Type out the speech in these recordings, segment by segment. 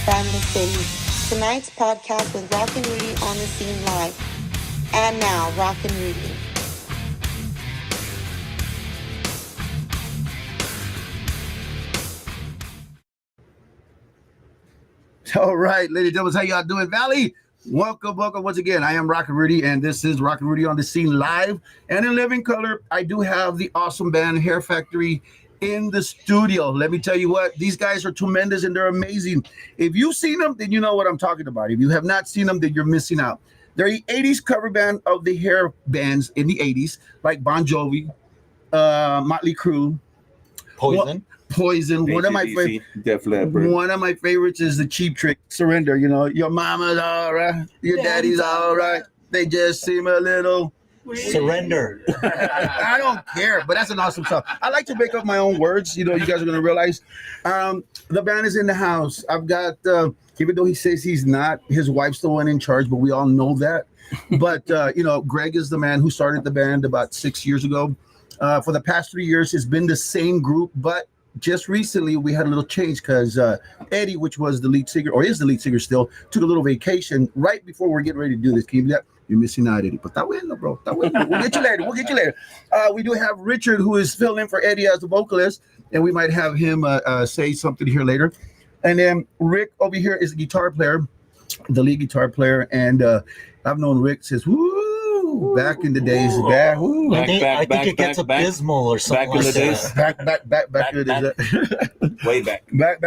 from the city. Tonight's podcast with Rock and Rudy on the scene live. And now, Rock and Rudy. All right, ladies and gentlemen, how y'all doing, Valley? Welcome once again. I am ROCKNRUDY, and this is Rock and Rudy on the scene live and in living color. I do have the awesome band Hair Factory in the studio. Let me tell you what, these guys are tremendous and they're amazing. If you've seen them, then you know what I'm talking about. If you have not seen them, then you're missing out. They're the 80s cover band of the hair bands in the 80s, like Bon Jovi, Motley Crue, Poison. One of my favorites is the Cheap Trick, Surrender. You know, your mama's all right, your daddy's all right. They just seem a little Surrender. I don't care, but that's an awesome song. I like to make up my own words. You know, you guys are going to realize. The band is in the house. I've got, even though he says he's not, his wife's the one in charge, but we all know that. But, you know, Greg is the man who started the band about 6 years ago. For the past 3 years, it's been the same group, but just recently we had a little change because Eddie, which was the lead singer, or is the lead singer still, took a little vacation right before we're getting ready to do this. Can you do that? You're missing out, Eddie. But that way, no, bro. That way, we'll get you later. We do have Richard, who is filling in for Eddie as the vocalist, and we might have him say something here later. And then Rick over here is the guitar player, the lead guitar player, and I've known Rick since back in the days. I think it gets abysmal or something. Back in the days. Way back. Back.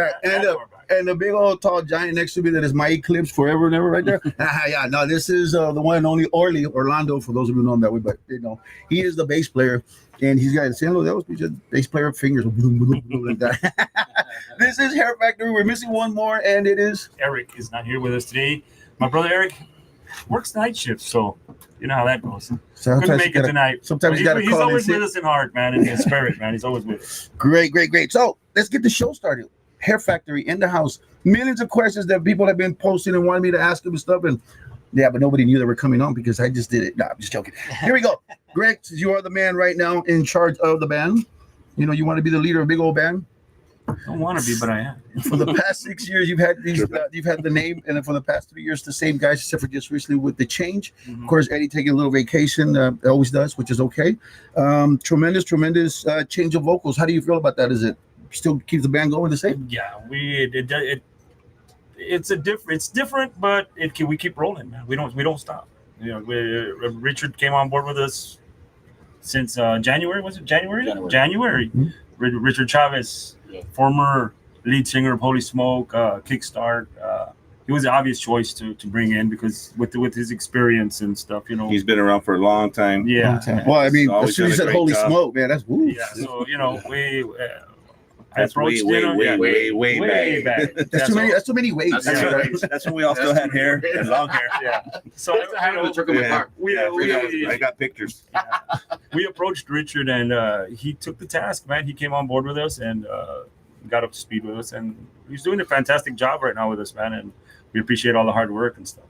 And the big old tall giant next to me that is my Eclipse forever and ever right there. Yeah, no, this is the one and only Orlando, for those of you who know him that way, but you know, he is the bass player, and he's got San Luis, that was just bass player fingers like that. This is Hair Factory. We're missing one more, and it is Eric is not here with us today. My brother Eric works night shift, so you know how that goes. Couldn't make it tonight. Sometimes he's always with us in heart, man, in his spirit, man. He's always with us. Great. So let's get the show started. Hair Factory in the house. Millions of questions that people have been posting and wanting me to ask them and stuff. And yeah, but nobody knew they were coming on because I just did it. No, I'm just joking. Here we go. Greg, since you are the man right now in charge of the band, you know, you want to be the leader of a big old band. I don't want to be, but I am. For the past 6 years, you've had these. You've had the name, and then for the past 3 years, the same guys, except for just recently with the change. Mm-hmm. Of course, Eddie taking a little vacation, always does, which is okay. Tremendous change of vocals. How do you feel about that? Is it still keeps the band going the same? Yeah, it's different, but we keep rolling, man. We don't stop. You know, Richard came on board with us since January. Was it January? Mm-hmm. Richard Chavez, former lead singer of Holy Smoke, Kickstart. He was the obvious choice to bring in because with his experience and stuff, you know. He's been around for a long time. Yeah. Well, I mean, as soon as you said Holy Smoke, man, that's woo. Yeah. So you know, that's way back. That's too many ways. That's when we all still had hair and long hair. Yeah. So I got pictures. Yeah. We approached Richard and he took the task, man. He came on board with us and got up to speed with us, and he's doing a fantastic job right now with us, man. And we appreciate all the hard work and stuff.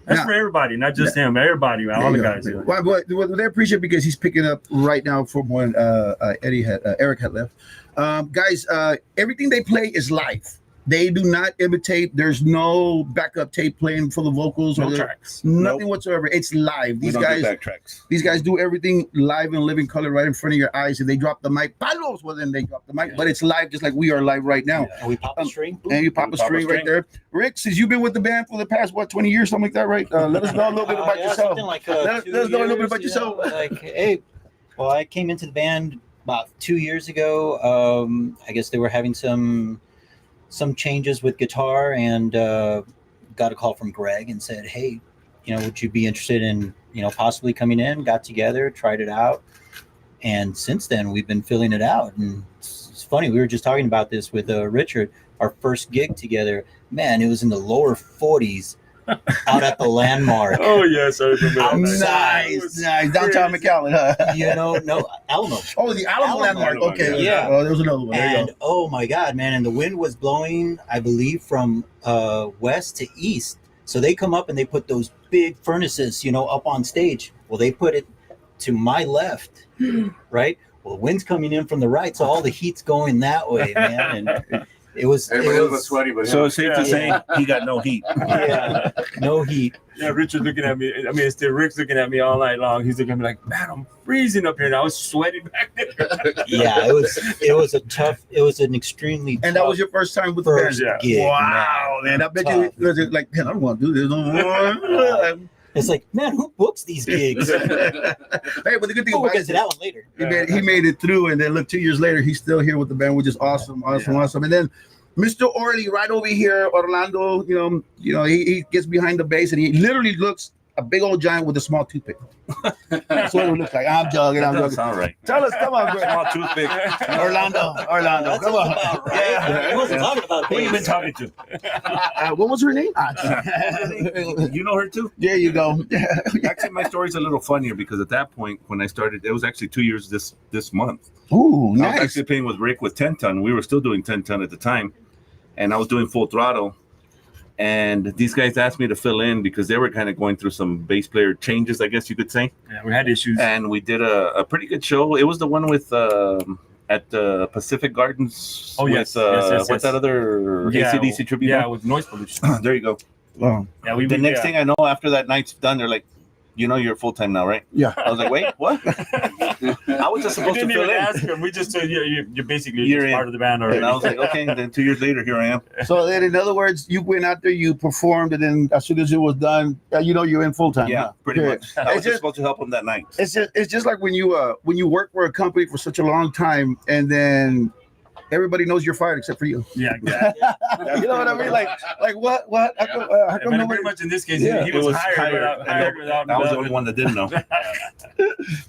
That's for everybody, not just him. Everybody, man. All the guys. Well, they appreciate because he's picking up right now from when Eric had left. Guys, everything they play is live. They do not imitate. There's no backup tape playing for the vocals. No tracks. Nothing whatsoever. It's live. These guys do everything live in living color right in front of your eyes. If they drop the mic, palos, well, then they drop the mic. But it's live just like we are live right now. Yeah. And we pop a string. And you pop a string right there. Rick, since you've been with the band for the past, 20 years, something like that, right? Let us know a little bit about yourself. Like, let us know a little bit about yourself. I came into the band about 2 years ago. I guess they were having some changes with guitar, and got a call from Greg and said, hey, you know, would you be interested in, you know, possibly coming in? Got together, tried it out, and since then we've been filling it out. And it's funny, we were just talking about this with Richard. Our first gig together, man, it was in the lower 40s out at the Landmark. Oh yes, I remember that. Nice. Downtown McAllen, huh? You know, no, Alamo. Oh, the Alamo Landmark. Okay, yeah. Oh, there was another one. There you go. Oh my God, man! And the wind was blowing, I believe, from west to east. So they come up and they put those big furnaces, you know, up on stage. Well, they put it to my left, right? Well, the wind's coming in from the right, so all the heat's going that way, man. And It was. Everybody was sweaty, but So him. it's safe to say he got no heat. Yeah, no heat. Yeah, Richard's looking at me. I mean, it's still Rick's looking at me all night long. He's looking at me like, man, I'm freezing up here. And I was sweating back there. Yeah, it was a tough. It was an extremely. And that was your first time with the band. first Yeah. gig. Wow, man! I bet you was like, man, I don't want to do this no more. It's like, man, who books these gigs? Hey, but the good thing Oh, we'll about get it to that one later. he made it through, and then look, 2 years later, he's still here with the band, which is awesome. And then Mr. Orley, right over here, Orlando. You know, he gets behind the bass, and he literally looks a big old giant with a small toothpick. That's what it looks like. I'm jogging. That doesn't sound right. Tell us, come on, bro. Small toothpick. Orlando, That's come on. about right. He wasn't talking about Who you been bass. talking to? What was her name? You know her too? There you go. Actually, my story's a little funnier because at that point, when I started, it was actually 2 years this month. Ooh, I was nice. actually playing with Rick with 10 ton. We were still doing 10 ton at the time, and I was doing full throttle. And these guys asked me to fill in because they were kind of going through some bass player changes, I guess you could say. Yeah, we had issues. And we did a pretty good show. It was the one with at the Pacific Gardens. Oh, with, yes, yes. What's that other Yeah, AC/DC tribute? Yeah, with noise pollution. There you go. Oh, Yeah, we The next thing I know, after that night's done, they're like, you know, you're full time now, right? yeah. I was like, wait, what? I was just We supposed to didn't fill even in. ask him. We just said, yeah, you're basically You're just in. part of the band already. And I was like, okay. And then 2 years later, here I am. So then, in other words, you went out there, you performed, and then as soon as it was done, you're in full time. Yeah, pretty Period. much. I was It's just supposed to help them that night. It's just like when you work for a company for such a long time, and then everybody knows you're fired except for you. Yeah, exactly. You know what I mean? Like what? How come But nobody? pretty much in this case, Yeah. he was hired and without. I was the only one that didn't know.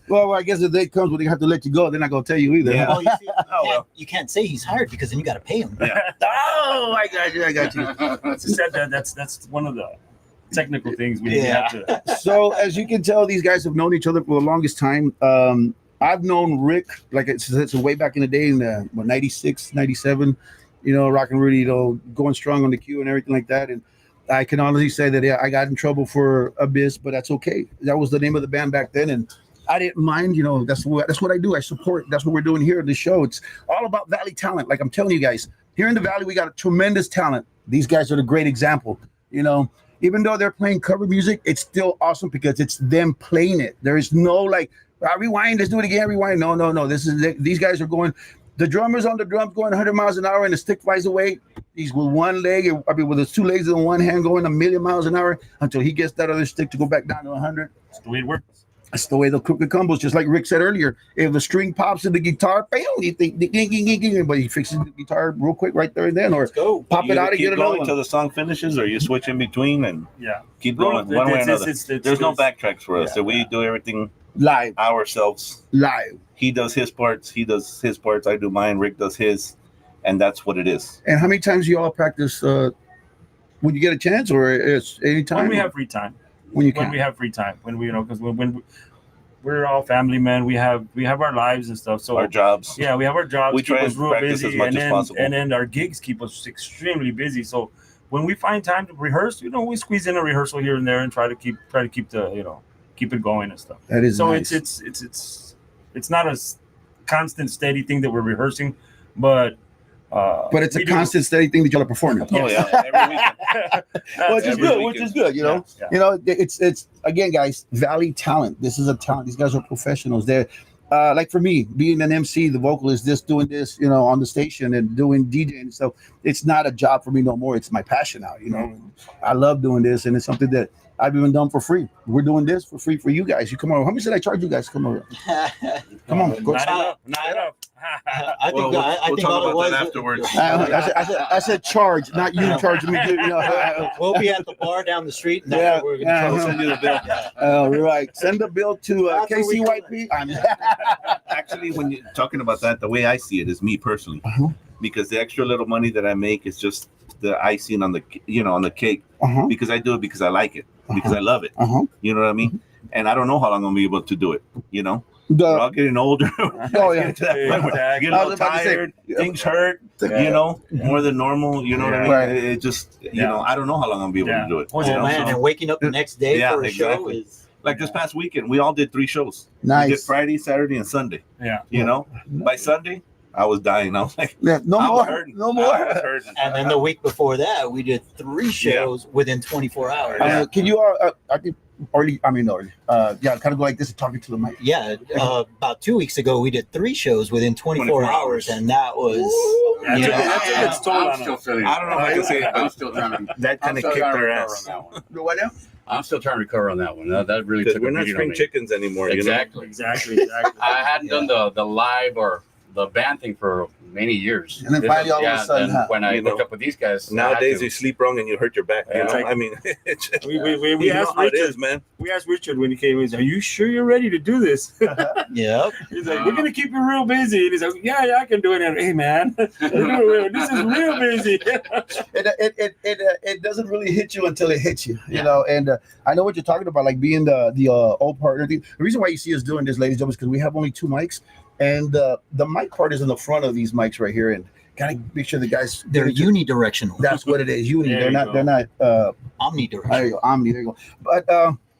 Well, I guess the day comes when they have to let you go. They're not gonna tell you either. Yeah. Oh, you, see, well. you can't say he's hired because then you got to pay him. Oh, I got you. That's one of the technical things we Yeah. have to. So as you can tell, these guys have known each other for the longest time. I've known Rick like it's way back in the day in 96, 97, Rock and Rudy, going strong on the Q and everything like that. And I can honestly say that I got in trouble for Abyss, but that's okay. That was the name of the band back then, and I didn't mind. That's what I do. I support. That's what we're doing here in the show. It's all about Valley talent. Like I'm telling you guys, here in the Valley, we got a tremendous talent. These guys are the great example. Even though they're playing cover music, it's still awesome because it's them playing it. There is no like, rewind, let's do it again, rewind. No. These guys are going. The drummer's on the drums going 100 miles an hour, and the stick flies away. He's with one leg, with his two legs and one hand going 1,000,000 miles an hour until he gets that other stick to go back down to 100. That's the way it works. That's the way the cookie crumbles. Just like Rick said earlier, if the string pops in the guitar, bam, you think, but he fixes the guitar real quick right there and then, or Go. pop You it either out and keep get another going one. till the song finishes, or you switch in between and Yeah. keep going one way or another. There's no backtracks for us. Yeah. So we do everything Live. ourselves. He does his parts. I do mine. Rick does his, and that's what it is. And how many times do you all practice when you get a chance, or it's anytime? When we have free time. When you When can. we have free time. When we, because when we're all family men, we have our lives and stuff. So Our jobs. yeah, we have our jobs. We keep try us and real practice busy, as much and as then possible. and then our gigs keep us extremely busy. So when we find time to rehearse, we squeeze in a rehearsal here and there and try to keep the keep it going and stuff. That is So nice. it's not a constant steady thing that we're rehearsing, but it's a we do- constant steady thing that y'all are performing. Oh yeah, every weekend. Which is every good. weekend. Which is good. Yeah. It's again, guys. Valley talent. This is a talent. These guys are professionals. They're like for me, being an MC, the vocalist, doing this, on the station and doing DJing and stuff. It's not a job for me no more. It's my passion now. I love doing this, and it's something that I've even done for free. We're doing this for free for you guys. You come over. How much did I charge you guys? Come over. Come on. Go. Not enough. Not enough. I think I think all it was. afterwards. I said charge, not you charging me. We'll be at the bar down the street. And Yeah, that's what we're gonna yeah. charge. Send you the bill. All right. Send the bill to That's what we KCYP. Actually, when you're talking about that, the way I see it is me personally, Uh-huh. because the extra little money that I make is just the icing on the on the cake. Uh-huh. Because I do it because I like it, because I love it. Uh-huh. You know what I mean? And I don't know how long I'm gonna be able to do it. We're all getting older. Oh, yeah. Get to that point where you get a I was little about to say, tired, things hurt, more than normal. You know what I mean? Right. It just, I don't know how long I'm gonna be able to do it. Oh, Oh man, and waking up the next day Yeah, for a show exactly. is Like this past weekend, we all did 3 shows. We did Nice. Friday, Saturday, and Sunday. Yeah. By Sunday, I was dying. I was like, Yeah, no I was more. hurting. No I more. was hurting. And then the week before that, we did 3 shows within 24 hours. Can you I think early. Yeah, kind of go like this and talking to the mic. Yeah, about 2 weeks ago, we did 3 shows within 24 hours, and that was, Yeah, you know, that's toll I'm on still us. feeling it. I don't know if I can say it, I'm but still trying to. that kind of I'm still kicked trying to our recover ass. on that one. Do what now? I'm still trying to recover on that one. That really Because took we're a not beating on spring me. chickens anymore. Exactly. Exactly. I hadn't done the live or the band thing for many years. And then finally, all of a sudden, then when I You know, hooked up with these guys, You know? Nowadays, you sleep wrong and you hurt your back. You Yeah. know, It's like- I mean, it's just, We you know asked how it Richard. is, man. We asked Richard when he came. He's, "Are you sure you're ready to do this?" yep. He's like, "We're gonna keep you real busy." And he's like, "Yeah, I can do it." And, hey, man, this is real busy. it doesn't really hit you until it hits you, you know. And I know what you're talking about, like being the old partner. The reason why you see us doing this, ladies and gentlemen, is because we have only 2 mics, and the mic part is in the front of these mics right here, and gotta make sure the guys They're unidirectional. That's what it is. Uni. There They're you not. go. They're not. There Omnidirectional. you go. Omni. There you go. But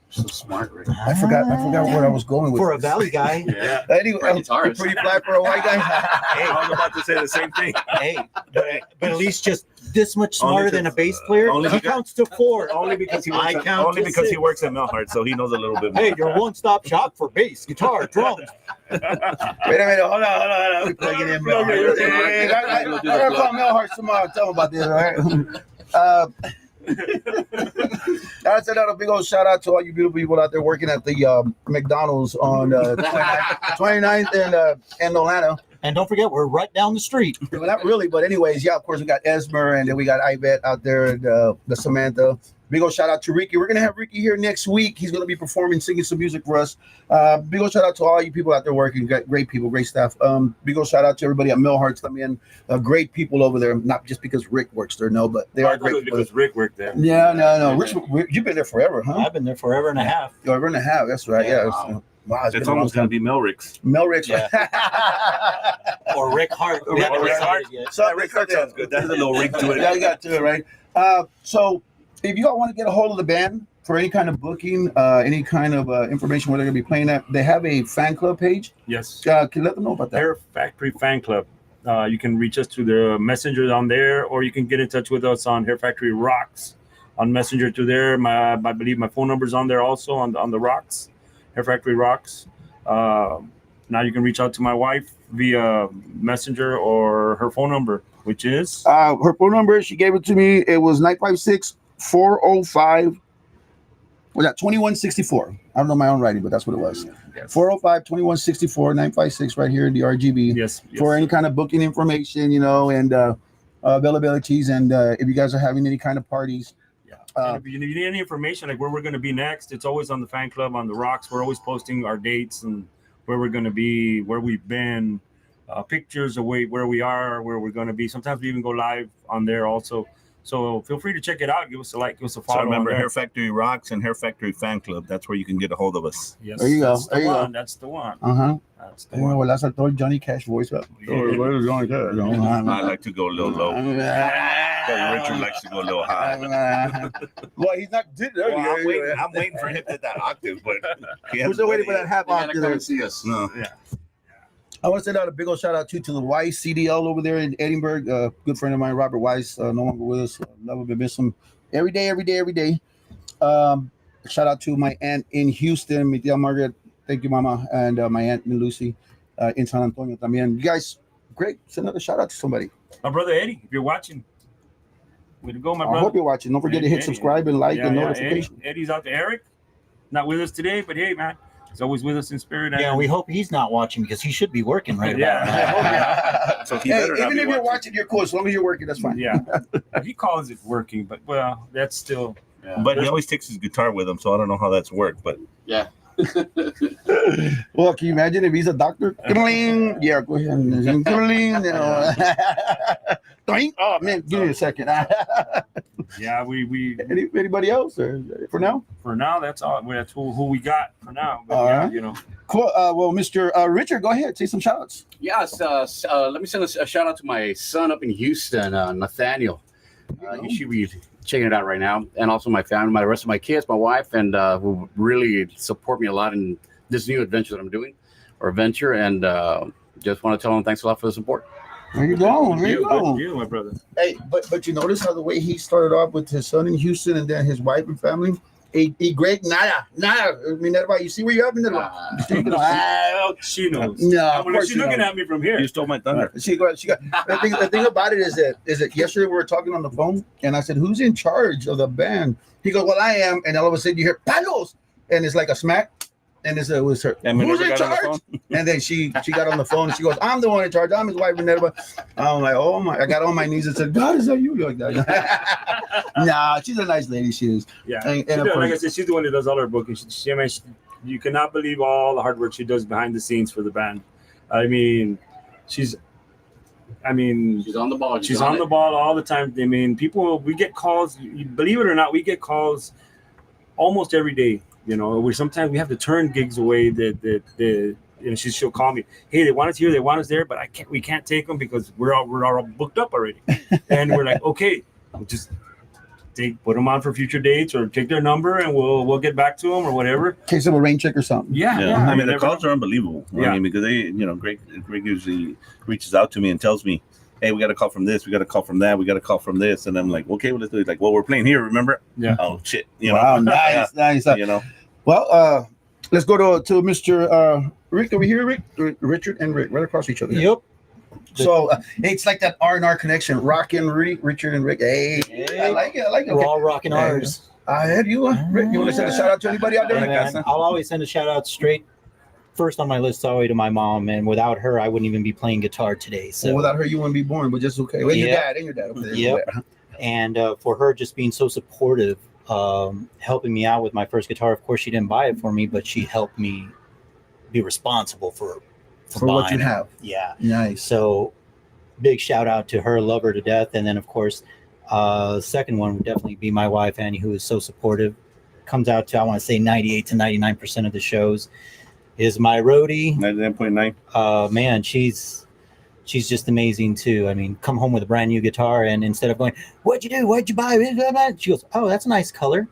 so smart, Rick. I forgot where I was going with For a this. valley guy. Yeah. Anyway, For a guitarist. pretty flat for a white guy. I was about to say the same thing. Hey, but at least just this much Only smarter to- than a bass player. only He because- counts to 4. Only because he I works. count Only to because he 6. works at Melhart, so he knows a little bit more. Hey, your one-stop shop for bass, guitar, drums. Wait a minute. Hold on. We plug it in, Mel. Plug it in. Hey, I gotta call Melhart tomorrow. Tell him about this, all right? I said out a big old shout out to all you beautiful people out there working at the McDonald's on 29th and Atlanta. And don't forget, we're right down the street. Well, not really, but anyways, yeah, of course, we got Esmer, and then we got Ivette out there, and the Samantha. Big old shout out to Ricky. We're going to have Ricky here next week. He's going to be performing, singing some music for us. Big old shout out to all you people out there working. You got great people, great staff. Big old shout out to everybody at Melhart's. I mean, great people over there, not just because Rick works there, no, but they I are thought it great was people. because Rick worked there. Yeah, no. Rich, you've been there forever, huh? I've been there forever and a half. Over and a half, that's right. Yeah. Wow. Wow, It's been a almost long going to be Melricks. time. Melricks. Yeah. Or Rick Hart. We haven't Rick decided Hart. yet. So, Rick Hart sounds good. That has a little ring to it. Yeah, you got to it, right? So if you all want to get a hold of the band for any kind of booking, any kind of information where they're going to be playing at, they have a fan club page. Yes. Can you let them know about that? Hair Factory Fan Club. You can reach us through the messenger on there, or you can get in touch with us on Hair Factory Rocks on Messenger through there. I believe my phone number is on there also on the Rocks, Hair Factory Rocks. Now you can reach out to my wife via Messenger or her phone number, which is Her phone number, she gave it to me. It was 956-405. Was that 2164? I don't know my own writing, but that's what it was. yes. 405-2164, 956 right here in the RGB. Yes. For any kind of booking information, you know, and availabilities. And if you guys are having any kind of parties, And if you need any information, like where we're going to be next, it's always on the fan club on the Rocks. We're always posting our dates and where we're going to be, where we've been, pictures of where we are, where we're going to be. Sometimes we even go live on there also. So feel free to check it out. Give us a like, give us a follow. So remember, on there. Hair Factory Rocks and Hair Factory Fan Club. That's where you can get a hold of us. Yes, There you go. That's the There you go. one. That's the one. uh-huh. That's the You know, one. well, that's I told Johnny Cash voice up. Where's Johnny Cash? I like to go a little low. But Richard likes to go a little high. Well, he's not did there. Well, I'm waiting for him to hit that octave, but he We're hasn't still waiting for done that it half You gotta octave come there. and see us. yet. No. I want to send out a big old shout out to the Weiss CDL over there in Edinburgh. Good friend of mine, Robert Weiss, no longer with us. Love him, miss him every day. Shout out to my aunt in Houston, mi tía Margaret. Thank you, Mama, and my aunt Lucy in San Antonio también. You guys, great. Send another shout out to somebody. My brother Eddie, if you're watching, way to go, my I brother. hope you're watching. Don't forget to hit Eddie. subscribe and like and Yeah, notification. Eddie's out there. Eric, not with us today, but hey, man, he's always with us in spirit. Yeah, we hope he's not watching because he should be working right Yeah. about now. Yeah. So he Hey, better not even be if you're watching. watching, you're cool. As long as you're working, that's fine. Yeah, he calls it working, but well, that's still. Yeah. But he always takes his guitar with him, so I don't know how that's worked. But Yeah. Well, can you imagine if he's a doctor? Kling. Yeah, go ahead. Kling, you know. Doink. Oh man, give me a second. Yeah, we Anybody else or for now? for now that's all. That's who we got for now. But All yeah, right. you know, Cool. Well, Mr. Richard, go ahead. Say some shout outs. Yes. Let me send a shout out to my son up in Houston, Nathaniel. You should be checking it out right now, and also my family, the rest of my kids, my wife, and who really support me a lot in this new adventure that I'm doing, or venture. And just want to tell him thanks a lot for the support. There you go. There you go. Good deal, my brother. Hey, but you notice how the way he started off with his son in Houston and then his wife and family. He great nada. I mean, you see where you're at, She knows. No, Well, she's looking at me from here. You stole my thunder. She got. The thing about it is that yesterday we were talking on the phone, and I said, "Who's in charge of the band?" He goes, "Well, I am." And all of a sudden, you hear "palos," and it's like a smack, and it was her. And Who's Minerva in got on the charge? phone? And then she got on the phone, and she goes, "I'm the one in charge. I'm his wife, Minerva." I'm like, "Oh my!" I got on my knees and said, "God, is that you?" Like that. Nah, she's a nice lady. She is. Yeah. And She of does, like I course- said, she's the one that does all her booking. I mean, you cannot believe all the hard work she does behind the scenes for the band. I mean, she's on the ball. She's on the ball all the time. I mean, we get calls. Believe it or not, we get calls almost every day. You know, sometimes we have to turn gigs away. She'll call me. Hey, they want us here, they want us there, but we can't take them because we're all booked up already. And we're like, okay, we'll just put them on for future dates or take their number and we'll get back to them or whatever. in case of a rain check or something. Yeah. I mean, the calls are unbelievable. Yeah. I mean, because they, Greg usually reaches out to me and tells me, hey, we got a call from this, we got a call from that, we got a call from this. And I'm like, okay, well, let's do it. Like, well, we're playing here, remember? Yeah. Oh, shit. Wow, nice. Well, let's go to Mr. Rick over here, Richard and Rick, right across each other. Yep. So it's like that R&R connection, Rockin' Rudy, Richard and Rick. Hey, I like it. We're all rocking ours. I had you, Rick. You want to send a shout out to anybody out there? Hey, man, I'll always send a shout out straight first on my list all the way to my mom, and without her, I wouldn't even be playing guitar today. So without her, you wouldn't be born, but just okay. Well, your dad. Over there. Yep. And for her just being so supportive, helping me out with my first guitar. Of course, she didn't buy it for me, but she helped me be responsible for what you buying it. have. Yeah. Nice. So big shout out to her, love her to death. And then, of course, second one would definitely be my wife, Annie, who is so supportive. Comes out to, I want to say, 98 to 99% of the shows. Is my roadie. 99.9. Man, she's just amazing too. I mean, come home with a brand new guitar, and instead of going, "What'd you do? What'd you buy?" She goes, "Oh, that's a nice color."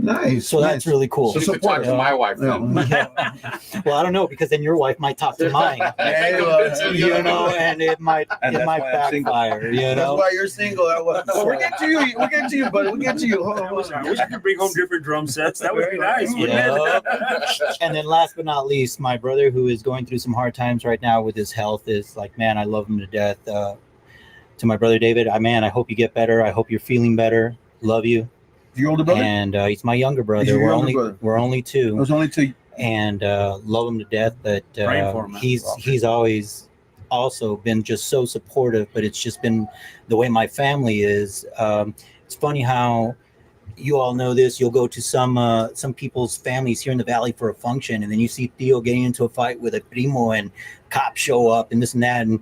Nice. So that's really cool. So you talk to my wife. Then. Well, I don't know, because then your wife might talk to mine, and it might backfire. That's why you're single. We'll get to you. We'll get to you, buddy. We'll get to you. Hold on. I wish I could bring home different drum sets. That would be nice, wouldn't Yeah. it? And then last but not least, my brother, who is going through some hard times right now with his health, is like, man, I love him to death. To my brother David, I hope you get better. I hope you're feeling better. Love you. Your older brother? And he's my younger brother. He's your We're younger only brother. we're only two. There's only two. And love him to death. But Praying for him, man. he's always also been just so supportive. But it's just been the way my family is. It's funny how you all know this. You'll go to some people's families here in the valley for a function, and then you see Theo getting into a fight with a primo, and cops show up and this and that. And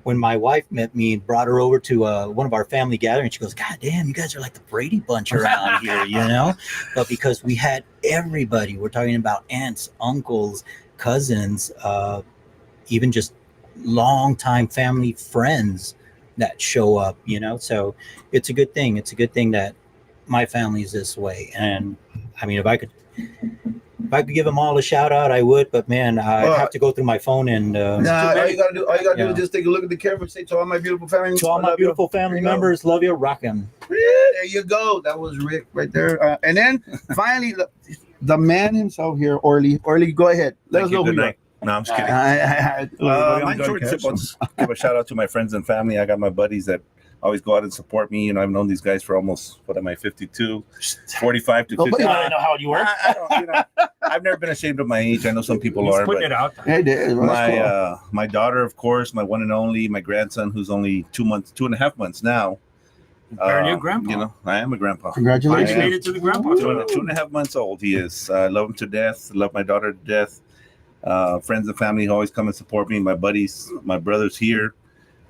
when my wife met me and brought her over to one of our family gatherings, she goes, "God damn, you guys are like the Brady Bunch around here, But because we had everybody, we're talking about aunts, uncles, cousins, even just longtime family friends that show up, So it's a good thing. It's a good thing that my family is this way. And I mean, if I could give them all a shout out, I would, but man, I have to go through my phone and all you gotta do is just take a look at the camera and say to all my beautiful family. to all my beautiful family members, love you, rockin'. Yeah, there you go. That was Rick right there. And then finally, the man himself here, Orly. Orly, go ahead. Let us know who you are. No, I'm just kidding. My I'm short tip, I'll just give a shout out to my friends and family. I got my buddies that always go out and support me. I've known these guys for almost, 52, 45 to 50. I know how old you were. I've never been ashamed of my age. I know some people He's are, putting but it out. Hey, Dad, that's my daughter, of course, my one and only, my grandson, who's only 2.5 months now. You're a grandpa. I am a grandpa. cool. Congratulations. You made it to the grandpa. 2.5 months old he is. I love him to death. Love my daughter to death. Friends and family always come and support me. My buddies, my brothers here,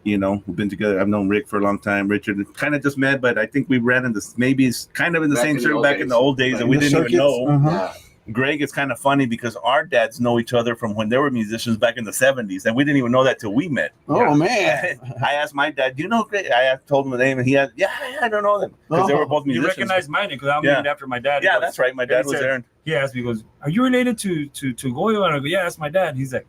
we've been together. I've known Rick for a long time. Richard kind of just met, but I think we ran in this, maybe it's kind of in the Back same in the circle old back days. in the old days, Like and we in the didn't even know. Uh-huh. Greg, it's kind of funny because our dads know each other from when they were musicians back in the 70s, and we didn't even know that till we met. Oh, man. I asked my dad, "Do you know Greg?" I told him the name, and he had, I don't know them because they were both You musicians. recognize mine because I'm named after my dad. He Yeah, goes- that's right. My and dad he was said- there. He asked me, he goes, "Are you related to Goyo?" And I go, "Yeah, that's my dad." He's like,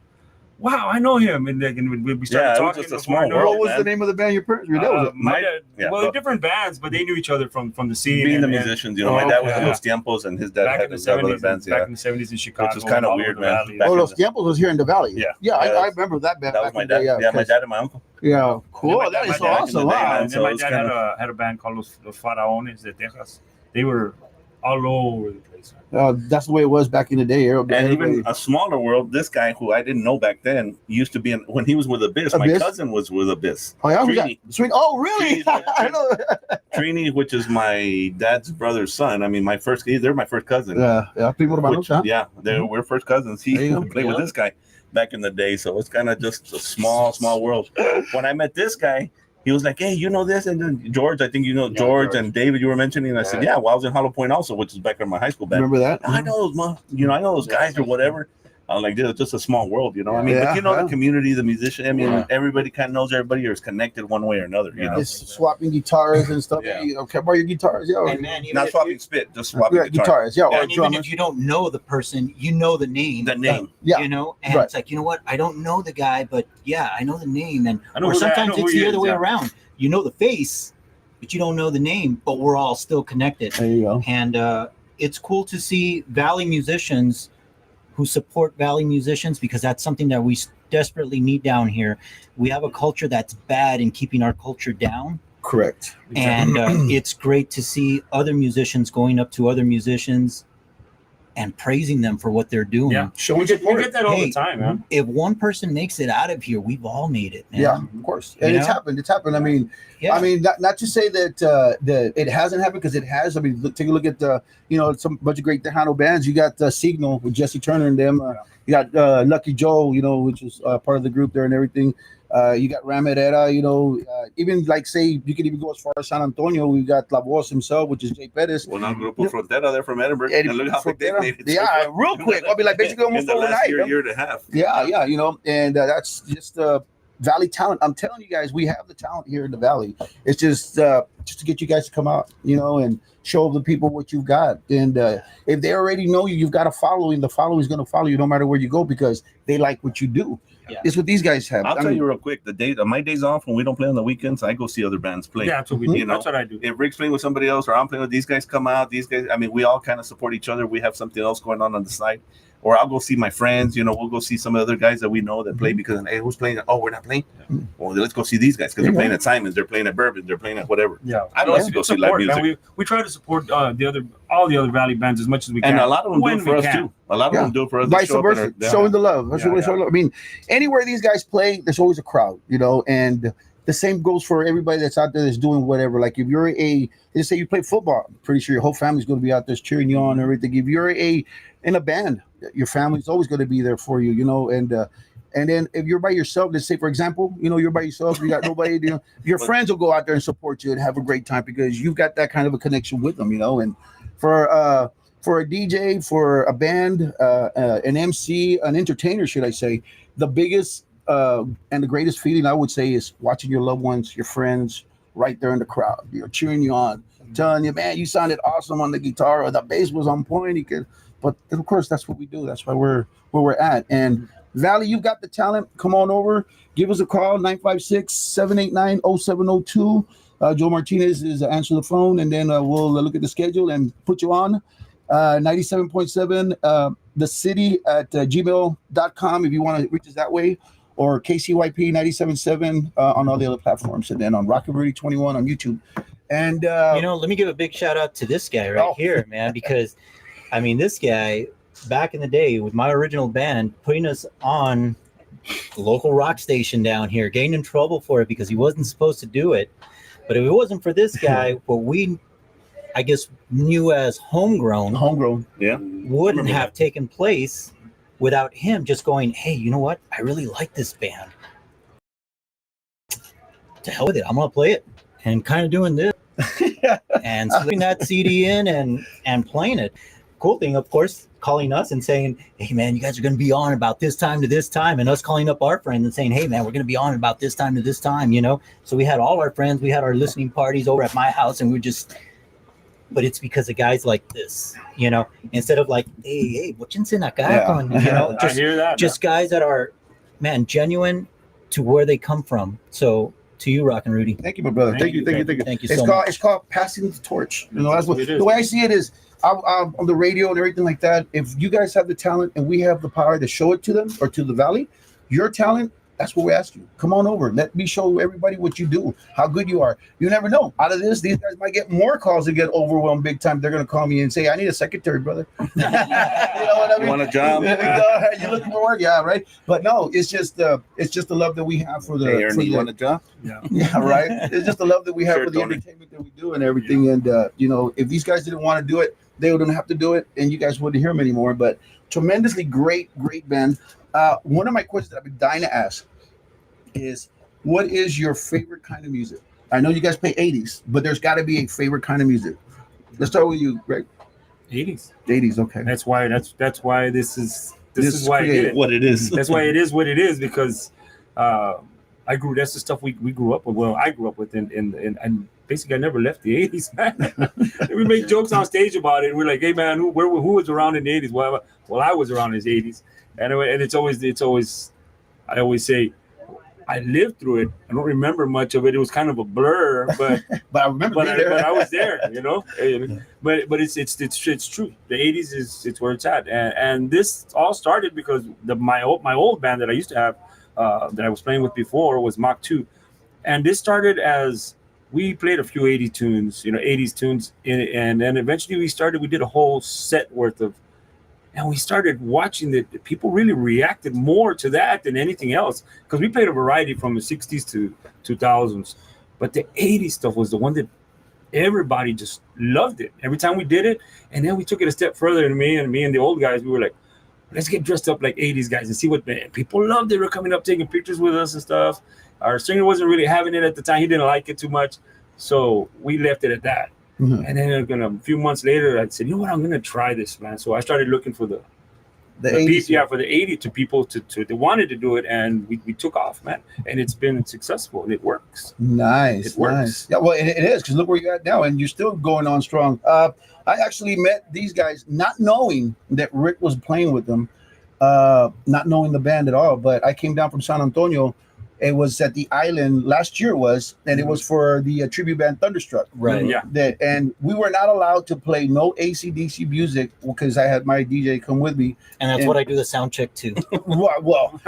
wow, I know him, and then we started Yeah, it was talking. just a before small I know world, What was man. the name of the band your parents? Your dad was it? My My- dad, yeah, well, but- different bands, but they knew each other from the scene. Being the and- musicians, you know, my dad was in okay. Los Tiempos, and his dad back had in the his other 70s, bands. back Yeah, in the 70s in Chicago, was kinda and all weird, over the man. valley. Back Oh, in Los the- Tiempos was here in the valley. Yeah. Yeah, Yeah, I remember that band. that was back my in the dad. day, Yeah, my okay. dad and my uncle. Yeah, cool. My That dad- is my dad- awesome. in the day, Wow. man. And So then my it's dad kinda- had a band called Los Faraones de Texas. They were all over the place. That's the way it was back in the day. And even a smaller world, this guy who I didn't know back then used to be in, when he was with Abyss. My Abyss? cousin was with Abyss. Oh, yeah, who's that? Trini. Sweet. Oh, really? Trini's- I know. Trini, which is my dad's brother's son. I mean, they're my first cousin. Yeah. Primo hermanos, Which, huh? yeah, we're first cousins. He There you go. played with this guy back in the day, so it's kind of just a small world. When I met this guy, he was like, "Hey, you know this?" And then George, I think you know Yeah, George George. and David. You were mentioning. And I said, Right. "Yeah, well, I was in Hollow Point also, which is back in my high school band. Remember that? I know those, I know those guys or whatever." I'm like, dude, it's just a small world, you know. I mean, Yeah, but you know, yeah. the community, the musician. I mean, Yeah. everybody kind of knows everybody, or is connected one way or another. You know, It's swapping guitars and stuff. Yeah. You know, can I borrow your guitars? Yeah. And man, even not if swapping you- spit, just swapping Yeah, guitar. guitars. Yeah, or and even drummers. if you don't know the person, you know the name. The name. Yeah. You know, and Right. it's like, you know what? I don't know the guy, but yeah, I know the name. And I know or who that- I sometimes know who it's he the is, other way yeah. around. You know the face, but you don't know the name, but we're all still connected. There you go. And it's cool to see Valley musicians who support Valley musicians, because that's something that we desperately need down here. We have a culture that's bad in keeping our culture down. Correct. And it's great to see other musicians going up to other musicians and praising them for what they're doing. Yeah. Showing You get support. that all Hey, the time, man. If one person makes it out of here, we've all made it, man. Yeah, of course. And You it's know? happened. It's happened. I mean, Yeah. not to say that that it hasn't happened, because it has. I mean, take a look at some bunch of great Tejano bands. You got Signal with Jesse Turner and them. You got Lucky Joe, which is part of the group there and everything. You got Ram Herrera, even like say you can even go as far as San Antonio. We got La Voz himself, which is Jay Pettis. Well, now Grupo Frontera, they're from Edinburgh. Eddie And look how big they Frontera. made it. Yeah, real quick. I mean, like basically in almost the last overnight. year and a half. Yeah, and that's just Valley talent. I'm telling you guys, we have the talent here in the Valley. It's just to get you guys to come out, and show the people what you've got. And if they already know you, you've got a following. The following is going to follow you no matter where you go, because they like what you do. Yeah. It's what these guys have. I'll I tell mean, you real quick. My days off when we don't play on the weekends, I go see other bands play. Yeah, that's what we do. You know, That's what I do. If Rick's playing with somebody else or I'm playing with these guys, come out. These guys, I mean, we all kind of support each other. We have something else going on the side. Or I'll go see my friends. We'll go see some of the other guys that we know that play, because hey, who's playing? Oh, we're not playing. Well, let's go see these guys, because they're playing at Simon's, they're playing at Bourbon, they're playing at whatever. Yeah, I like to go see live support, man. music. We try to support all the other Valley bands as much as we can. And a lot of them do when it for we us can. too. A lot of them do it for us. They vice show up versa, and they're- showing the love. That's Yeah, what we yeah. show love. I mean, anywhere these guys play, there's always a crowd, and the same goes for everybody that's out there that's doing whatever. Like if you're let's say you play football, I'm pretty sure your whole family's going to be out there cheering you on and everything. If you're in a band, your family's always going to be there for you, and then if you're by yourself, let's say for example, you're by yourself, you got nobody, your friends will go out there and support you and have a great time, because you've got that kind of a connection with them, and for a DJ, for a band, an MC, an entertainer, should I say, the biggest and the greatest feeling I would say is watching your loved ones, your friends, right there in the crowd, cheering you on, telling you, man, you sounded awesome on the guitar, or the bass was on point. But of course, that's what we do. That's why we're where we're at. And Valley, you've got the talent. Come on over. Give us a call, 956-789-0702. Joe Martinez is answer the phone, and then we'll look at the schedule and put you on. 97.7 the city at gmail.com if you want to reach us that way, or KCYP 97.7 on all the other platforms, and then on ROCKNRUDY 21 on YouTube. And let me give a big shout out to this guy right here, man, because I mean, this guy back in the day with my original band, putting us on a local rock station down here, getting in trouble for it because he wasn't supposed to do it. But if it wasn't for this guy, what we, I guess, knew as homegrown, yeah, wouldn't have taken place without him just going, hey, you know what? I really like this band. To hell with it. I'm going to play it. And kind of doing this. And slipping that CD in and playing it. Cool thing, of course, calling us and saying, hey, man, you guys are going to be on about this time to this time. And us calling up our friends and saying, hey, man, we're going to be on about this time to this time, So we had all our friends. We had our listening parties over at my house, and we were just... But it's because of guys like this, instead of like, hey, what's in acá? Yeah. Con, I hear that. just guys that are man, genuine to where they come from. So to you, Rock and Rudy. Thank you, my brother. Thank you. Thank you so It's much. called passing the torch. You know, that's what It is. the way I see it is. On the radio and everything like that. If you guys have the talent and we have the power to show it to them or to the valley, your talent. That's what we ask you. Come on over. Let me show everybody what you do, how good you are. You never know. Out of this, these guys might get more calls and get overwhelmed big time. They're going to call me and say, I need a secretary, brother. You know what I mean? You want a job? You looking for work? Yeah, right. But no, it's just the love that we have for the. Hey, Aaron, for you the want a job? yeah, right. It's just the love that we have Sure, for the Tony. entertainment that we do and everything. And you know, if these guys didn't want to do it, they wouldn't have to do it, and you guys wouldn't hear them anymore. But tremendously great band. One of my questions that I've been dying to ask is, what is your favorite kind of music? I know you guys play 80s, but there's got to be a favorite kind of music. Let's start with you, Greg. 80s. 80s, okay. That's why this is why I did creative. it. What it is. That's why it is what it is, because that's the stuff we grew up with. Well, I grew up with, and basically I never left the 80s, man. We make jokes on stage about it, and we're like, hey man, who was around in the 80s? Well, I was around in the 80s. And it's always I always say, I lived through it. I don't remember much of it. It was kind of a blur, but But I remember but being there. I was there, you know. But it's true. The 80s it's where it's at, and this all started because my old band that I used to have, that I was playing with before, was Mach 2, and this started as we played a few 80s tunes, and then eventually we did a whole set worth of. And we started watching that people really reacted more to that than anything else, because we played a variety from the 60s to 2000s. But the 80s stuff was the one that everybody just loved it. Every time we did it, and then we took it a step further. And me and the old guys, we were like, let's get dressed up like 80s guys and see what people loved. They were coming up, taking pictures with us and stuff. Our singer wasn't really having it at the time. He didn't like it too much. So we left it at that. Mhm. And then a few months later, I said, you know what, I'm going to try this, man. So I started looking for the 80s. for the 80 to people to they wanted to do it, and we took off, man. And it's been successful, and it works. Nice, It works. nice. Yeah, well, it is, because look where you're at now, and you're still going on strong. I actually met these guys not knowing that Rick was playing with them, not knowing the band at all. But I came down from San Antonio. It was at the island last year, and it was for the tribute band Thunderstruck. Right. Yeah. And we were not allowed to play no AC/DC music because I had my DJ come with me. And that's what I do the sound check to. Well,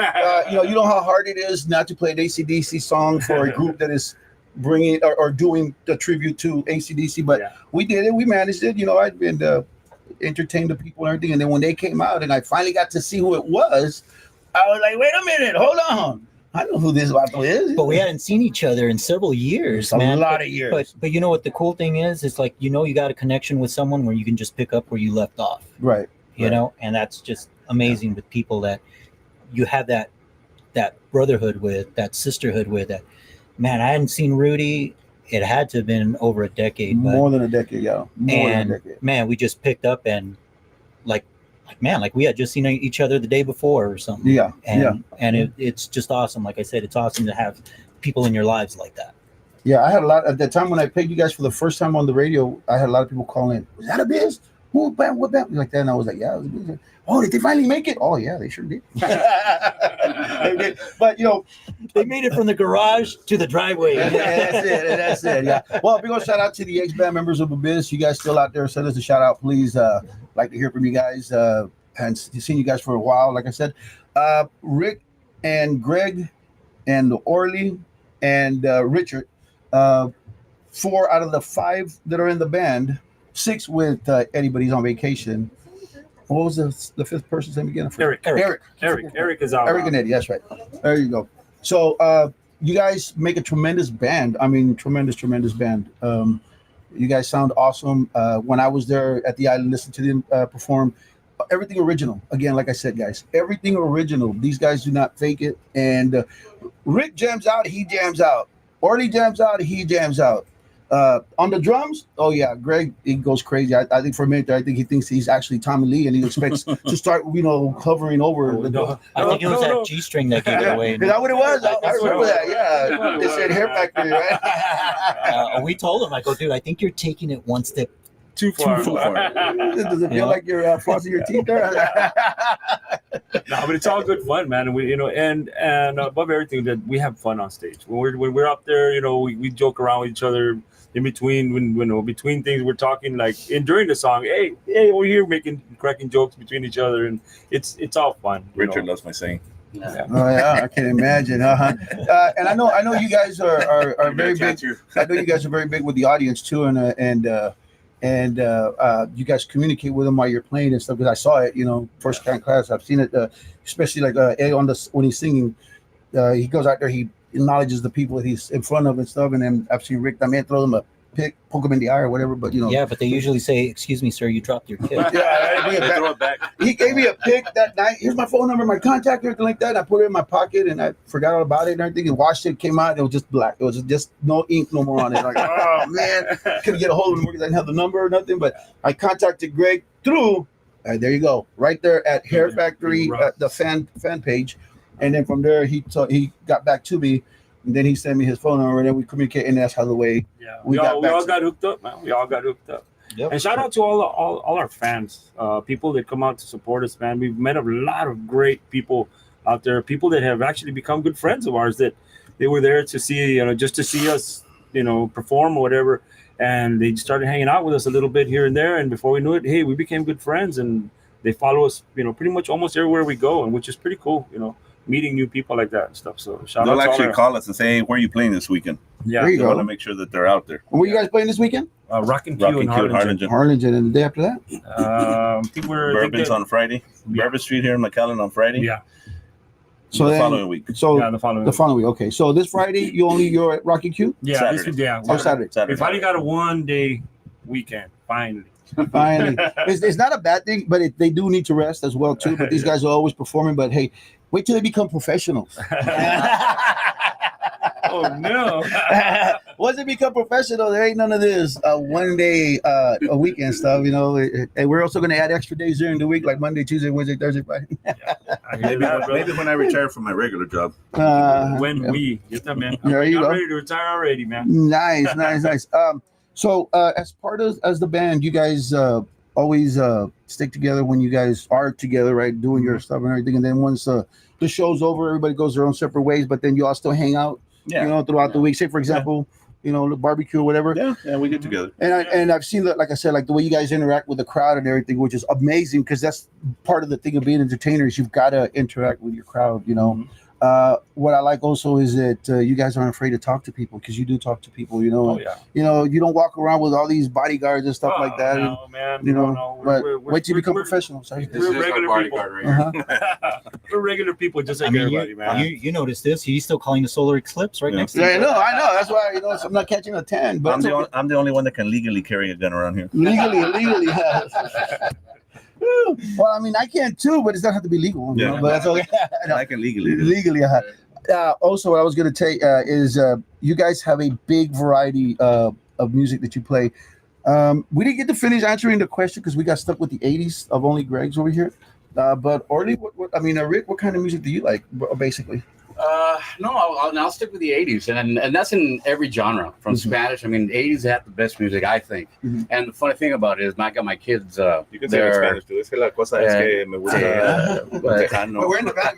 you know how hard it is not to play an AC/DC song for a group that is bringing or doing the tribute to AC/DC. But Yeah. we did it. We managed it. You know, I'd been entertained the people and everything. And then when they came out and I finally got to see who it was, I was like, wait a minute, hold on. I know who this vato is. But we hadn't seen each other in several years, a man. lot of years. But you know what the cool thing is? It's like, you got a connection with someone where you can just pick up where you left off. Right. You know, and that's just amazing with people that you have that brotherhood with, that sisterhood with. That, man, I hadn't seen Rudy. It had to have been over a decade. More than a decade, yeah. More than a decade. Man, we just picked up and like we had just seen each other the day before or something. Yeah. And it's just awesome. Like I said, it's awesome to have people in your lives like that. Yeah, I had a lot at the time when I played you guys for the first time on the radio. I had a lot of people call in. Was that a biz? What band? Like that, and I was like, yeah. It was a biz. Oh, did they finally make it? Oh, yeah, they sure did. They did. But They made it from the garage to the driveway. that's it. Yeah. Well, big old shout out to the ex-band members of Abyss. You guys still out there? Send us a shout out, please. Like to hear from you guys. And seen you guys for a while. Like I said, Rick and Greg and Orly and Richard. 4 out of the 5 that are in the band. 6 with Eddie, but he's on vacation. What was the 5th person's name again? Eric is out. Eric and Eddie. That's right. There you go. So you guys make a tremendous band. I mean, tremendous band. You guys sound awesome. When I was there at the island, listening to them perform, everything original. Again, like I said, guys, everything original. These guys do not fake it. And Rick jams out, he jams out. Orly jams out, he jams out. On the drums, oh yeah, Greg, he goes crazy. I think for a minute there, I think he thinks he's actually Tommy Lee, and he expects to start, hovering over. I think it was that G string that gave it away. Is that what it was? I remember that. Yeah, they said Hair Factory, right? We told him, I go, dude, I think you're taking it one step too far. Does it feel like you're flossing your teeth there? No, but it's all good fun, man. And we, and above everything, that we have fun on stage. When we're up there, we joke around with each other in between between things. We're talking like during the song. Hey, we're here cracking jokes between each other, and it's all fun. Richard loves my saying. Yeah. Oh yeah, I can imagine. And I know you guys are very big. I know you guys are very big with the audience too, and you guys communicate with them while you're playing and stuff. Because I saw it, first time class. I've seen it, especially like when he's singing. He goes out there, he acknowledges the people that he's in front of and stuff. And then I've seen Rick también throw them a pick, poke him in the eye or whatever. But Yeah, but they usually say, "Excuse me, sir, you dropped your kid." Yeah, Throw it back. he gave me a pick that night. Here's my phone number, my contact, everything like that. And I put it in my pocket and I forgot all about it and everything. And washed it, came out, it was just black. It was just no ink no more on it. Like, oh man, couldn't get a hold of him because I didn't have the number or nothing. But I contacted Greg through. There you go, right there at Hair Factory, at the fan page, and then from there he got back to me. And then he sent me his phone number, and then we communicate, and that's how the way we all got hooked up, man. We all got hooked up. Yep. And shout out to all our fans, people that come out to support us, man. We've met a lot of great people out there, people that have actually become good friends of ours. That they were there to see, just to see us, perform or whatever, and they started hanging out with us a little bit here and there. And before we knew it, hey, we became good friends, and they follow us, pretty much almost everywhere we go, and which is pretty cool, meeting new people like that and stuff. So shout out They'll to actually call us and say, hey, where are you playing this weekend? Yeah, There you They go. want to make sure that they're out there. And where you guys playing this weekend? Rock and Rock Q in and Q in Harlingen. Harlingen, and the day after that? I think Bourbon's on Friday. Yeah. Bourbon Street here in McAllen on Friday. Yeah, So the then- following week. So the following. the following week. Okay, so this Friday you're at Rocky Q. Yeah, Saturday. this yeah. Oh, Saturday. Saturday. We finally got a 1 day weekend. Finally. Finally, it's not a bad thing, but they do need to rest as well too. But these guys are always performing. But hey, wait till they become professionals. Oh no! Once they become professional, there ain't none of this 1 day a weekend stuff. And we're also going to add extra days during the week, like Monday, Tuesday, Wednesday, Thursday, Friday. Maybe when I retire from my regular job. When we get that, man. There you I'm go. ready to retire already, man. Nice. So as part of the band, you guys always stick together when you guys are together, right? Doing your stuff and everything. And then once the show's over, everybody goes their own separate ways. But then you all still hang out, throughout the week. Say, for example, the barbecue or whatever. Yeah, we get together. And I've seen that, like I said, like the way you guys interact with the crowd and everything, which is amazing because that's part of the thing of being entertainers. You've got to interact with your crowd, Mm-hmm. What I like also is that you guys aren't afraid to talk to people because you do talk to people, Oh yeah. you don't walk around with all these bodyguards and stuff like that. No, man. But wait till you become professional. Sorry. This is our regular bodyguard people. right here. Uh-huh. We're regular people, just like I mean, everybody, man. you noticed this? He's still calling the solar eclipse right next to Yeah, you. I know. That's why I'm not catching a 10. But I'm the only one that can legally carry a gun around here. legally. Well, I mean, I can too, but it doesn't have to be legal. Yeah. But that's okay. I can legally. do it. Legally. Also, what I was going to tell is you guys have a big variety of music that you play. We didn't get to finish answering the question because we got stuck with the 80s of only Greg's over here. But Orly, Rick, what kind of music do you like, basically? No, I'll stick with the 80s, and that's in every genre. From Spanish, I mean, 80s have the best music, I think. Mhm. And the funny thing about it is, I got my kids. You can say it in Spanish too. Es que la cosa es que me gusta tejano. We're in the back.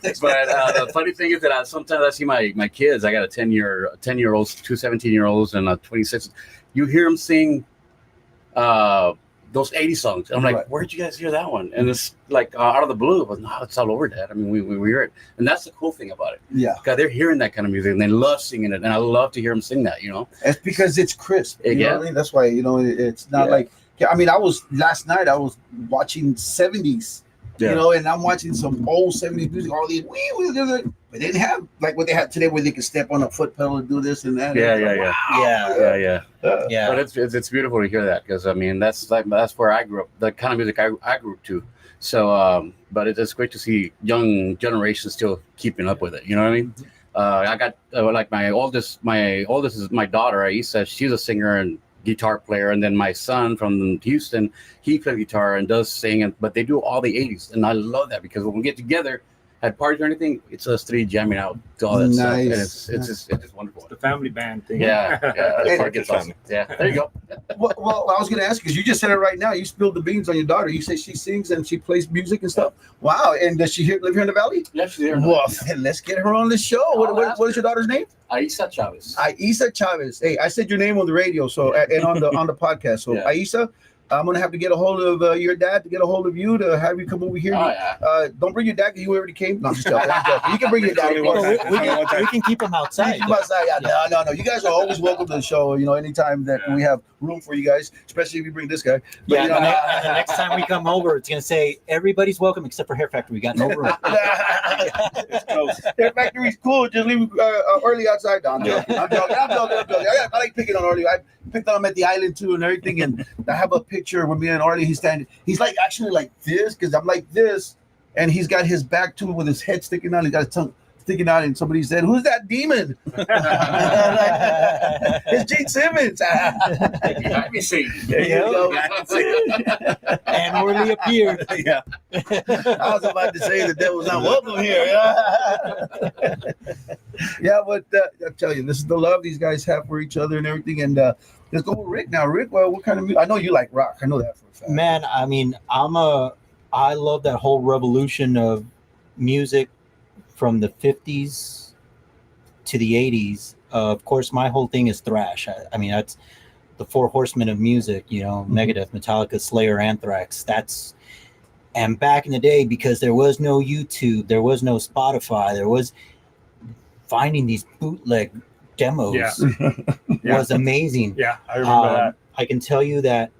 But the funny thing is that sometimes I see my kids. I got a 10-year-olds, two 17-year-olds, and a 26. You hear them sing those 80 songs. And I'm like, Right. where'd you guys hear that one? And it's like out of the blue. But no, it's all over, Dad. I mean, we hear it. And that's the cool thing about it. Yeah. Because they're hearing that kind of music and they love singing it. And I love to hear them sing that, It's because it's crisp. You know Yeah. what I mean? That's why, it's not Yeah. like, last night I was watching 70s, and I'm watching some old 70s music, all these, but they didn't have like what they have today where they can step on a foot pedal and do this and that. Yeah, And it's yeah, yeah. Yeah. But it's beautiful to hear that because I mean that's where I grew up, the kind of music I grew up to. So, but it's great to see young generations still keeping up with it. You know what I mean? I got like my oldest is my daughter Aisa. She's a singer and guitar player, and then my son from Houston, he plays guitar and does sing, but they do all the 80s, and I love that because when we get together, had parties or anything, it's us three jamming out to all that stuff. And Nice. it's just wonderful. The family band thing. Yeah, yeah. The part gets awesome. Yeah, there you go. Well, I was going to ask because you just said it right now. You spilled the beans on your daughter. You say she sings and she plays music and stuff. Wow. And does she live here in the Valley? Yeah, she's here. Well, let's get her on the show. What is your daughter's name? Aisa Chavez. Aisa Chavez. Hey, I said your name on the radio, so and on the podcast. So Yeah. Aisa, I'm gonna have to get a hold of your dad to get a hold of you to have you come over here. Oh, yeah. Don't bring your dad because you already came. No, I'm just joking. I'm joking. You can bring your dad. Only one Well, time. we can keep him outside. You must say, yeah, no. You guys are always welcome to the show. You know, anytime that we have room for you guys, especially if you bring this guy. But, Yeah, you know, and the next time we come over, it's gonna say everybody's welcome except for Hair Factory. We got no room. It's close. Their factory's cool. Just leave early outside. No, I'm joking. I'm joking. I like picking on Arlie. I picked on him at the island too and everything. And I have a picture with me and Arlie. He's standing. He's like actually like this because I'm like this, and he's got his back to it with his head sticking out. He got his tongue sticking out, and somebody said, "Who's that demon?" It's Gene Simmons. Let me see. There you go. And Orly appeared. Yeah. I was about to say the devil's not welcome here. Yeah, but I tell you, this is the love these guys have for each other and everything. And let's go with Rick now. Rick, well, what kind of music? I know you like rock. I know that for a fact. Man, I mean, I love that whole revolution of music from the 50s to the 80s. Of course, my whole thing is thrash. I mean, that's the four horsemen of music, you know, Megadeth, Metallica, Slayer, Anthrax. And back in the day, because there was no YouTube, there was no Spotify, there was finding these bootleg demos Yeah. was amazing. Yeah, I remember that. I can tell you that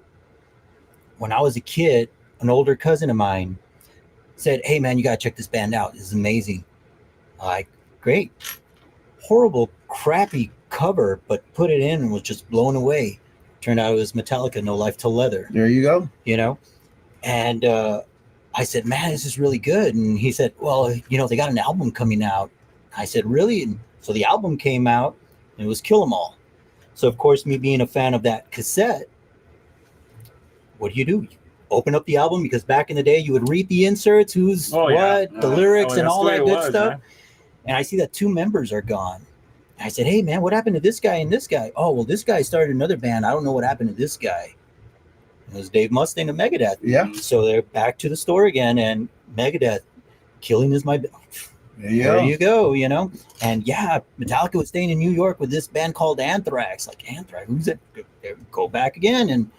when I was a kid, an older cousin of mine said, "Hey man, you gotta check this band out. This is amazing." Like, great. Horrible, crappy cover, but put it in and was just blown away. Turned out it was Metallica, No Life Till Leather, There you go. you know? And I said, "Man, this is really good." And he said, "Well, you know, they got an album coming out." I said, "Really?" And so the album came out and it was Kill 'Em All. So of course, me being a fan of that cassette, what do? You open up the album, because back in the day you would read the inserts, who's Oh, yeah. what, the lyrics, and that's all the way that it good was, stuff. man. And I see that 2 members are gone. I said, "Hey man, what happened to this guy and this guy?" "Oh, well, this guy started another band. I don't know what happened to this guy." It was Dave Mustaine of Megadeth. Yeah. So they're back to the store again, and Megadeth, Killing Is My... There you There go. you go, you know? And yeah, Metallica was staying in New York with this band called Anthrax. Like, Anthrax, who's it? Go back again. And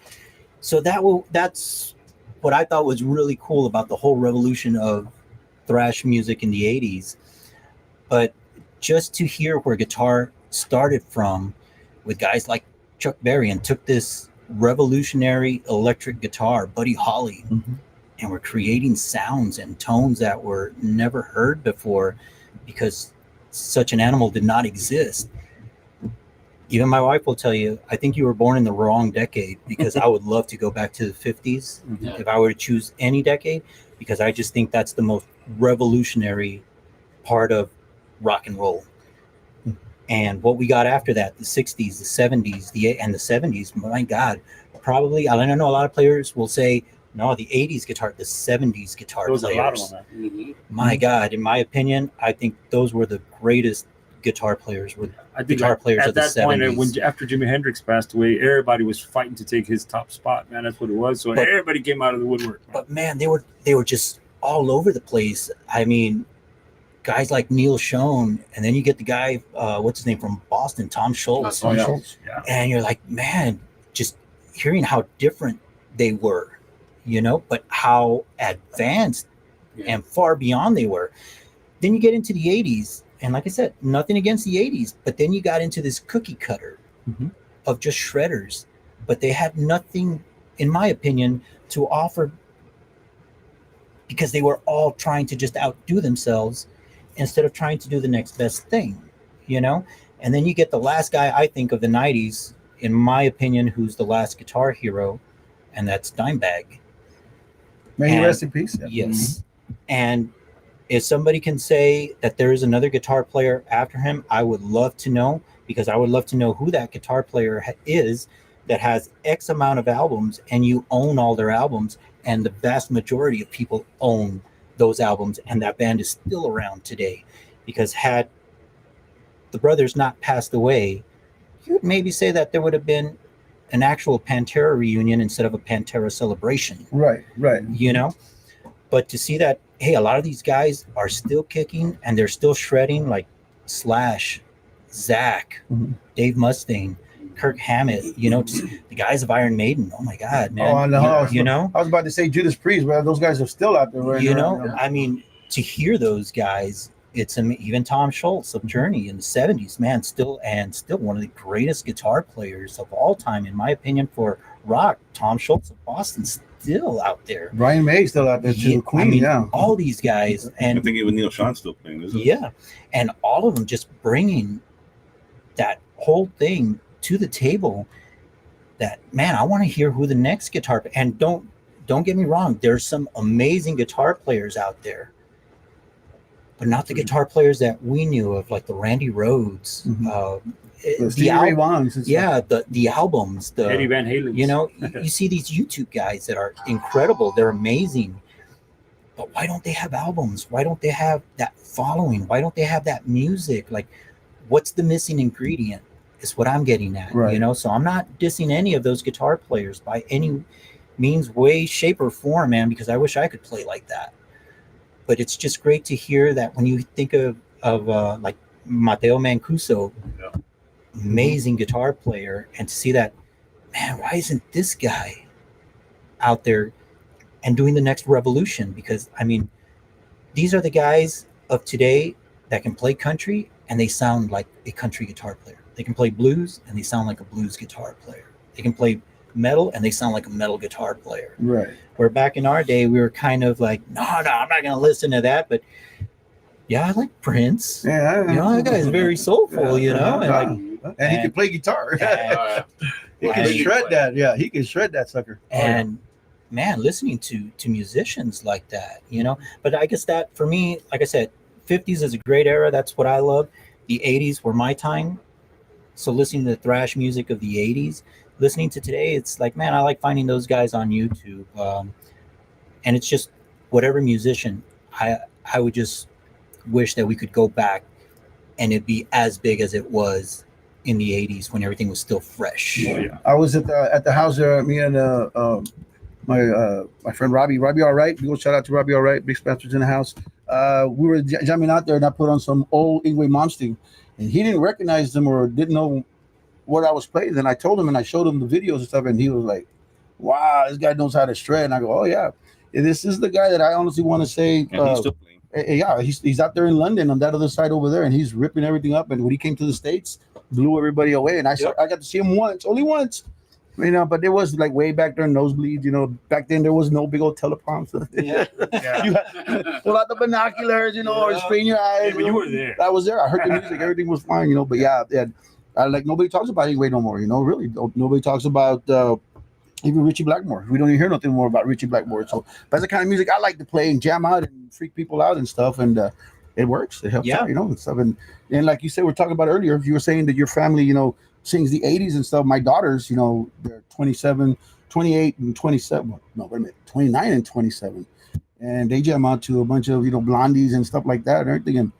so that's what I thought was really cool about the whole revolution of thrash music in the 80s. But just to hear where guitar started from with guys like Chuck Berry and took this revolutionary electric guitar, Buddy Holly, and we're creating sounds and tones that were never heard before because such an animal did not exist. Even my wife will tell you, I think you were born in the wrong decade, because I would love to go back to the 50s if I were to choose any decade, because I just think that's the most revolutionary part of rock and roll. And what we got after that, the 60s, the 70s, and the 70s, my God, probably, I don't know, a lot of players will say, no, the 80s guitar, the 70s guitar There was players. a lot of them, man. My God, in my opinion, I think those were the greatest guitar players. I think Guitar players at of the that point, 70s. after Jimi Hendrix passed away, everybody was fighting to take his top spot, man. That's what it was. So But- everybody came out of the woodwork. Man. But man, they were just all over the place. I mean, guys like Neil Schon, and then you get the guy, what's his name, from Boston, Tom Schultz. Tom yeah. Schultz. Yeah. And you're like, man, just hearing how different they were, you know, but how advanced and far beyond they were. Then you get into the 80s, and like I said, nothing against the 80s, but then you got into this cookie cutter of just shredders, but they had nothing, in my opinion, to offer, because they were all trying to just outdo themselves instead of trying to do the next best thing, you know? And then you get the last guy, I think, of the 90s, in my opinion, who's the last guitar hero, and that's Dimebag. May he And- rest in peace. Yeah. Yes. And if somebody can say that there is another guitar player after him, I would love to know, because I would love to know who that guitar player is that has X amount of albums and you own all their albums, and the vast majority of people own those albums, and that band is still around today. Because had the brothers not passed away, you would maybe say that there would have been an actual Pantera reunion instead of a Pantera celebration. Right. You know, but to see that, hey, a lot of these guys are still kicking and they're still shredding, like Slash, Zach, Dave Mustaine, Kirk Hammett, you know, just the guys of Iron Maiden. Oh my God, man. Oh, I know. You know, I was about to say Judas Priest, but those guys are still out there. Right you now, know, I mean, to hear those guys, it's even Tom Schultz of Journey in the 70s, man, still one of the greatest guitar players of all time, in my opinion, for rock. Tom Schultz of Boston, still out there. Brian May's still out there too. Yeah, Queen, I mean, yeah. all these guys, and I think even Neil Sean still playing, isn't it? yeah, and all of them just bringing that whole thing to the table. That, man, I want to hear who the next guitar. And don't get me wrong, there's some amazing guitar players out there, but not the guitar players that we knew of, like the Randy Rhodes, the albums, the albums, the Eddie Van Halen. You know, you see these YouTube guys that are incredible, they're amazing, but why don't they have albums? Why don't they have that following? Why don't they have that music? Like, what's the missing ingredient is what I'm getting at. Right. You know, so I'm not dissing any of those guitar players by any means, way, shape, or form, man, because I wish I could play like that. But it's just great to hear that when you think of like Mateo Mancuso, amazing guitar player, and to see that, man, why isn't this guy out there and doing the next revolution? Because, I mean, these are the guys of today that can play country and they sound like a country guitar player. They can play blues and they sound like a blues guitar player. They can play metal and they sound like a metal guitar player. Right. Where back in our day, we were kind of like, no, I'm not going to listen to that. But yeah, I like Prince. Yeah. You know, that guy's very soulful, you know, and he can play guitar. He can and- shred that. Yeah, he can shred that sucker. and man, listening to musicians like that, you know. But I guess that for me, like I said, 50s is a great era. That's what I love. The 80s were my time. So listening to the thrash music of the 80s, listening to today, it's like, man, I like finding those guys on YouTube. And it's just whatever musician, I would just wish that we could go back and it'd be as big as it was in the 80s when everything was still fresh. Oh, yeah. I was at the house there. Me and my friend Robbie All Right. Big old shout out to Robbie All Right. Big Spencer's in the house. We were jamming out there, and I put on some old Ingwe Malmsteen, and he didn't recognize them or didn't know what I was playing. Then I told him, and I showed him the videos and stuff, and he was like, "Wow, this guy knows how to shred." And I go, "Oh yeah, this is the guy that I honestly want to say." And he's still playing. Yeah, he's out there in London on that other side over there, and he's ripping everything up. And when he came to the States, blew everybody away. And I got to see him only once. You know, but it was like way back there, nosebleeds. You know, back then there was no big old teleprompter. Yeah. You had to pull out the binoculars, you know, or strain your eyes. Hey, but you were there. I was there. I heard the music. Everything was fine, you know. But yeah, like nobody talks about Ingwe no more. You know, really, nobody talks about even Richie Blackmore. We don't even hear nothing more about Richie Blackmore. So that's the kind of music I like to play and jam out and freak people out and stuff. And it works. It helps out, you know, and stuff. And like you said, we're talking about earlier. You were saying that your family, you know, sings the 80s and stuff. My daughters, you know, they're 27, 28, and 27. No, wait a minute, 29 and 27. And they jam out to a bunch of, you know, blondies and stuff like that and everything. And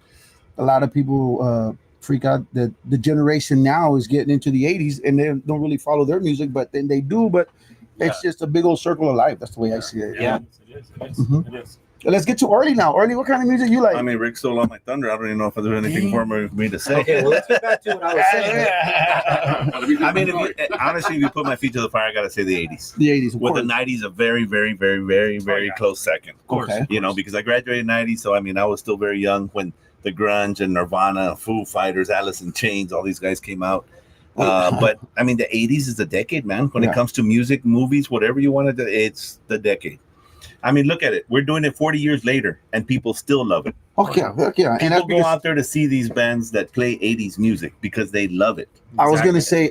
a lot of people freak out that the generation now is getting into the 80s and they don't really follow their music, but then they do. But it's just a big old circle of life. That's the way I see it. Yeah. It is. Mhm. It is. Let's get to Early now. Early, what kind of music you like? I mean, Rick stole all my thunder. I don't even know if there's anything for me to say. Okay, well, let's get back to what I was saying. I mean, honestly, if you put my feet to the fire, I gotta say the 80s. The 80s, of With course. the 90s, a very, very, very, very, very close second. Of course. Okay. You know, because I graduated in 90, so I mean, I was still very young when the grunge and Nirvana, Foo Fighters, Alice in Chains, all these guys came out. But I mean, the 80s is the decade, man. When it comes to music, movies, whatever you want to do, it's the decade. I mean, look at it. We're doing it 40 years later, and people still love it. Okay. And that's People go because, out there to see these bands that play 80s music because they love it. I was gonna say,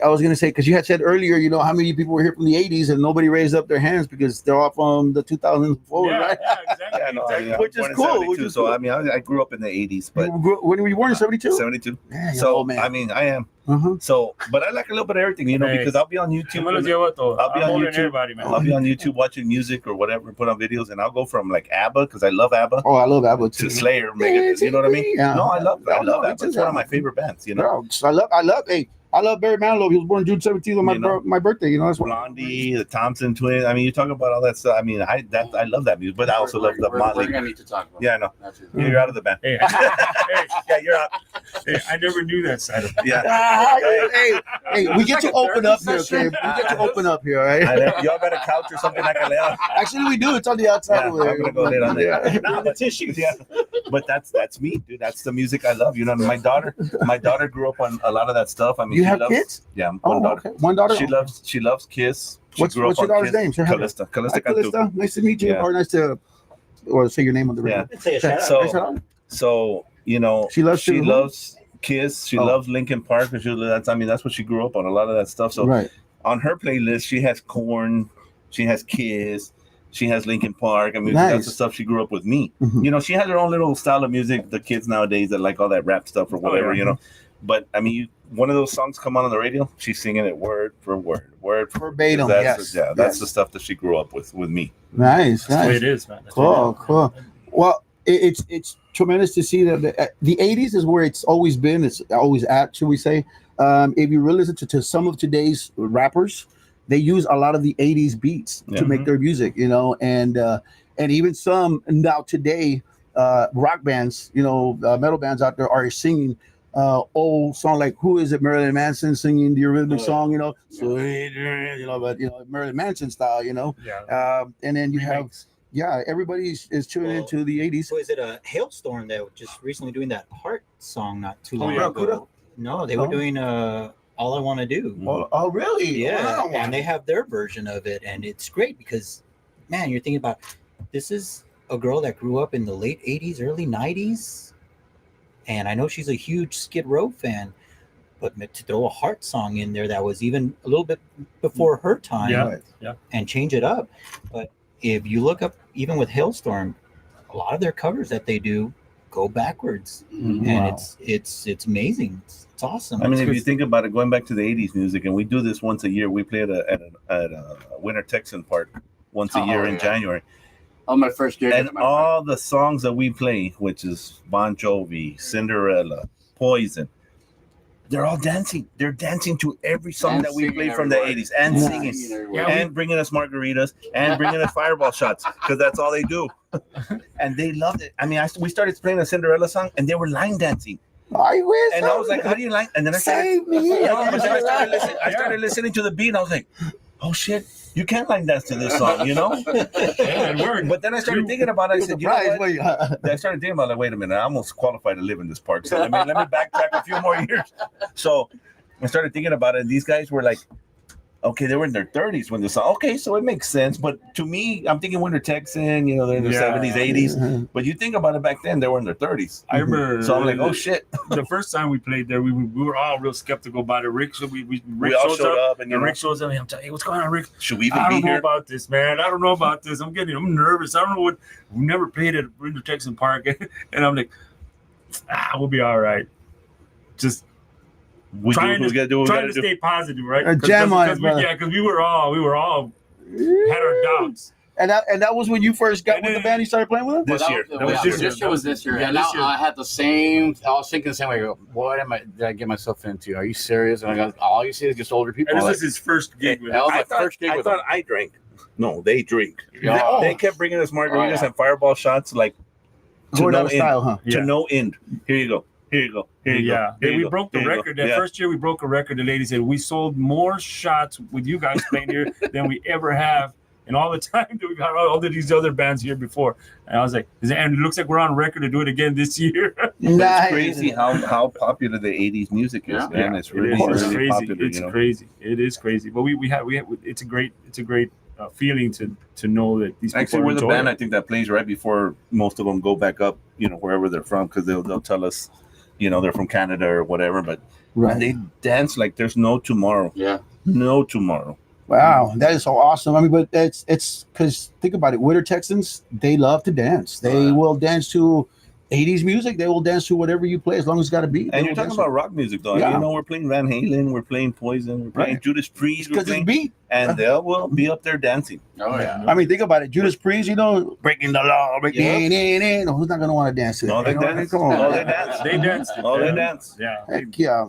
because you had said earlier, you know, how many people were here from the '80s and nobody raised up their hands because they're all from the 2000s forward, Yeah, right? yeah, exactly. Yeah, no, I mean, I Which was is born in cool, 72, which is so cool. I mean, I grew up in the 80s, but When were you born in '72? 72. Yeah, you're So old man. I mean, I am. Uh-huh. So, but I like a little bit of everything, you know, Hey, because I'll be on Yo YouTube. me los llevo todo. I'll be I'm on older than YouTube. everybody, man. I'll be on YouTube watching music or whatever, put on videos, and I'll go from like ABBA because I love ABBA Oh, I love ABBA to too. Slayer, Megadeth. You know what I mean? Yeah. No, I love No, me ABBA. too, It's one of yeah. my favorite bands. You know, Bro, I love Barry Manilow. He was born June 17th on my You know. my birthday. You know, that's why. Blondie, the Thompson Twins. I mean, you talk about all that stuff. I mean, I love that music, but I also love the We're Motley. gonna need to talk about. Yeah, I know. That's it. Yeah, you're out of the band. Hey, Yeah, you're out. hey, I never knew that side of it. Yeah. Hey, we get to open up here, okay? We get to open up here, all right? Y'all got a couch or something I can lay on. Actually, we do. It's on the outside Yeah, over there. I'm gonna go lay on there. Yeah. Nah, but tissues, yeah. But that's me, dude. That's the music I love. You know, my daughter grew up on a lot of that stuff. I mean, You she have loves, kids? Yeah, Oh, one daughter. okay. One daughter? She loves Kiss. She What's grew up your on daughter's Kiss. name? Say hi. Callista. Hi, Callista. Callista. Nice to meet you. Yeah. Or nice to, or say your name on the radio. Yeah. Say a shout out. So- Shout out. So you know, She loves she Sugar loves Kiss. She Oh. loves Linkin Park. That's that's what she grew up on. A lot of that stuff. So Right. on her playlist, she has Korn, she has Kiss, she has Linkin Park. I mean, Nice. that's the stuff she grew up with me. Mhm. You know, she has her own little style of music. The kids nowadays that like all that rap stuff or whatever, yeah. you know. But I mean, one of those songs come on the radio, she's singing it word for word, word for Verbatim, That's yes. that's Yes. the stuff that she grew up with me. Nice. That's the way Nice. it is, man. That's the way Cool. it is. Cool. Well, it's tremendous to see that the 80s is where it's always been. It's always at, should we say? If you really listen to some of today's rappers, they use a lot of the 80s beats Yeah. to make their music, you know, and even some now today rock bands, you know, metal bands out there are singing old song like who is it? Marilyn Manson singing the rhythmic song, you know, sweet dreams, you know, but you know Marilyn Manson style, you know, Yeah. and then you have Remakes. everybody is tuning Well, into the 80s. So is it a Hailstorm that was just recently doing that Heart song not too long yeah, ago? No, they were Oh. doing All I Want to Do. Oh, really? Yeah, Wow. and they have their version of it, and it's great because, man, you're thinking about this is a girl that grew up in the late '80s, early '90s, and I know she's a huge Skid Row fan, but to throw a Heart song in there that was even a little bit before her time, Yeah. and change it up. But if you look up, even with Hailstorm, a lot of their covers that they do go backwards, and Wow. it's amazing. It's awesome. I mean, It's if good you think about it, going back to the '80s music, and we do this once a year. We play at a Winter Texan Park once a Oh, year in yeah. January. On my first gig, And all the songs that we play, which is Bon Jovi, Cinderella, Poison, they're all dancing. They're dancing to every song And that we singing play from the everywhere. 80s and Yeah. singing Yeah, and bringing us margaritas and bringing us fireball shots because that's all they do. And they loved it. I mean, we started playing a Cinderella song and they were line dancing. I wish. And I was like, how do you line? And then I started, Save me. No, but then I started listening to the beat and I was like, oh shit, you can't line dance to this song, you know? Yeah, it worked. But then I started thinking about it. I said, you know Surprise, what? wait. I started thinking about like, wait a minute, I almost qualified to live in this park. So let me backtrack a few more years. So I started thinking about it. These guys were like, okay, they were in their 30s when this song. Okay, so it makes sense. But to me, I'm thinking Winter Texan, you know, they're in their Yeah. 70s, 80s. But you think about it back then, they were in their 30s. I remember. So I'm like, oh shit. The first time we played there, we were all real skeptical about it. Rick, Rick We all shows showed up and and you know, Rick shows up and I'm telling, hey, what's going on, Rick? should we even I be don't know here? about this, man. I don't know about this. I'm nervous. I don't know what. We never played at Winter Texan Park, and I'm like, we'll be all right. Just We do trying what we to, gotta do. What we trying gotta to do. stay positive, right? Jam on it, brother. because we were all had our doubts. And that was when you first got And with the then- band. You started playing with them. This year. That was this year. was this year. Yeah, and this now year. I had the same. I was thinking the same way. I go, what did I get myself into? Are you serious? And I got all you see is just older people. And this Like, is his first gig with that us. was my first gig I with thought them. I drank. No, they drink. Yeah. They kept bringing us margaritas Oh, yeah. and fireball shots like to Going no out of end. style, huh? To Yeah. no end. Here you go. Here you go. Here you Yeah, go. Here you we go. broke the Here you go. record. That Yeah. first year, we broke a record. The lady said we sold more shots with you guys playing here than we ever have in all the time that we've had all of these other bands here before. And I was like, and it looks like we're on record to do it again this year. But Nice. it's crazy how popular the 80s music is, Yeah. man. It's It really, is. It's really crazy. popular. It's you know? crazy. It is crazy. But we have it's a great feeling to know that these people Actually, we're the enjoy band it. I think that plays right before most of them go back up, you know, wherever they're from, because they'll tell us, they're from Canada or whatever, but Right. they dance like there's no tomorrow. Yeah. No tomorrow. Wow, that is so awesome. I mean, but it's because think about it. Winter Texans, they love to dance. They will dance to 80s music. They will dance to whatever you play as long as it's got to be. And you're talking about rock music, though. Yeah. We're playing Van Halen, we're playing Poison, we're playing Right. Judas Priest, we're because it's playing, beat. and they will be up there dancing. Oh yeah. I mean, think about it. Judas Priest, breaking the law, breaking. No, who's not gonna want to dance to No, it? they You know? dance. Come on. Oh, they dance. They dance. Oh, they dance. Yeah. Heck yeah.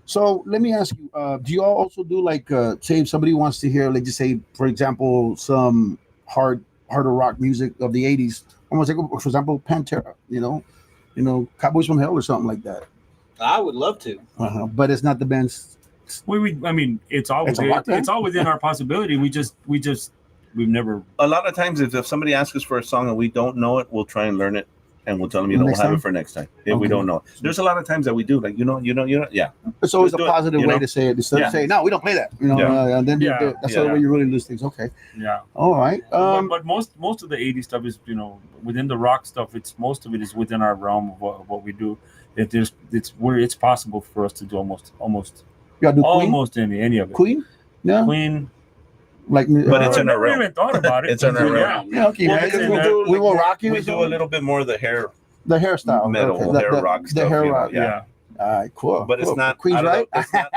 So let me ask you, do you all also do like say if somebody wants to hear, like just say, for example, some harder rock music of the 80s, almost like for example Pantera, Cowboys from Hell or something like that. I would love to. But it's not the band's. I mean, it's always It's a rock band? it's all within our possibility. We've never. A lot of times, if somebody asks us for a song and we don't know it, we'll try and learn it, and we'll tell them, we'll Next have time? it for next time if we Okay. don't know it. There's a lot of times that we do, like yeah. It's always Let's a do it, positive you way know? to say it instead Yeah. of saying no, we don't play that. And then Yeah. that's Yeah. the way you really lose things. Okay, Yeah. all right. But most of the 80s stuff is within the rock stuff. Most of it is within our realm of what we do. It's possible for us to do almost You gotta do Queen. almost any of it. Queen? No, Queen. like But it's I in our never realm. even thought about it. It's in our Yeah. realm. yeah, okay, Well, man. it's in We there. do- we will rock you. We do a little bit more of the hair the hairstyle, metal, okay. hair rock the stuff. hair rock. Yeah. All right, cool. But it's cool. not Queen's out of right. the- it's not-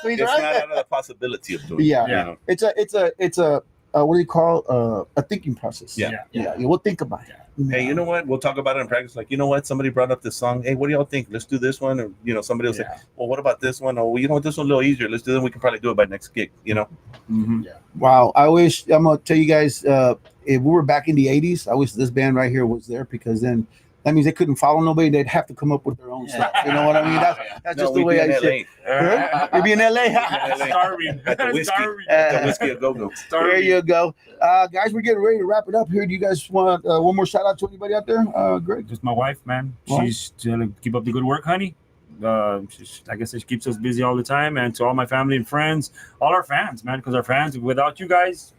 Queen's it's right. not out of the possibility of doing it. Yeah. Yeah. It's a what do you call a thinking process? Yeah. Yeah. You will think about it. Hey, you know what? We'll talk about it in practice. Like, you know what? Somebody brought up this song. Hey, what do y'all think? Let's do this one. Or, somebody will say, Yeah. well, what about this one? Oh, well, this one's a little easier. Let's do it. We can probably do it by next gig, Mm-hmm. Wow. I'm gonna tell you guys, if we were back in the '80s, I wish this band right here was there because then that means they couldn't follow nobody. They'd have to come up with their own stuff. You know what I mean? That's just the way I see it. Huh? You'd be in LA. Starving. At the whiskey. Starving. At the whiskey a go-go. There Starving. you go. Guys, we're getting ready to wrap it up here. Do you guys want one more shout out to anybody out there? Greg? Just my wife, man. What? She's gonna keep up the good work, honey. I guess she keeps us busy all the time, and to all my family and friends, all our fans, man. Because our fans, without you guys,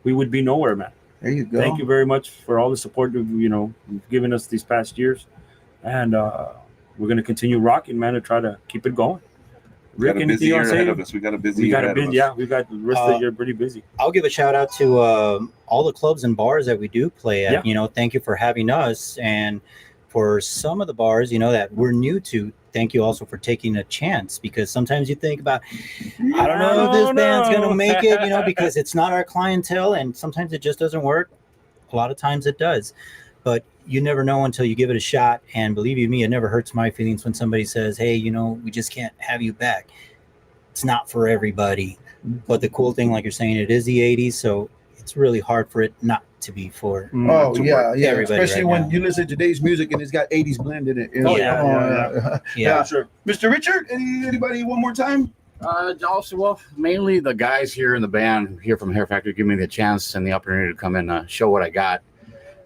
we would be nowhere, man. There you go. Thank you very much for all the support you've given us these past years, and we're gonna continue rocking, man, to try to keep it going. We got a Rick, busy anything you year want to ahead say? of us. We got a busy We year got a ahead of busy, us. yeah. We got the rest of the year pretty busy. I'll give a shout out to all the clubs and bars that we do play at. Yeah. Thank you for having us, and for some of the bars, that we're new to. Thank you also for taking a chance, because sometimes you think about, I don't know if this band's gonna make it, because it's not our clientele, and sometimes it just doesn't work. A lot of times it does, but you never know until you give it a shot. And believe you me, it never hurts my feelings when somebody says, hey, we just can't have you back. It's not for everybody. But the cool thing, like you're saying, it is the 80s, so it's really hard for it not to be for. Oh to yeah, yeah. everybody Especially right when now. you listen to today's music and it's got '80s blend in it. Oh, yeah. Yeah. Sure. Mr. Richard, anybody one more time? Also, well, mainly the guys here in the band here from Hair Factory give me the chance and the opportunity to come and show what I got.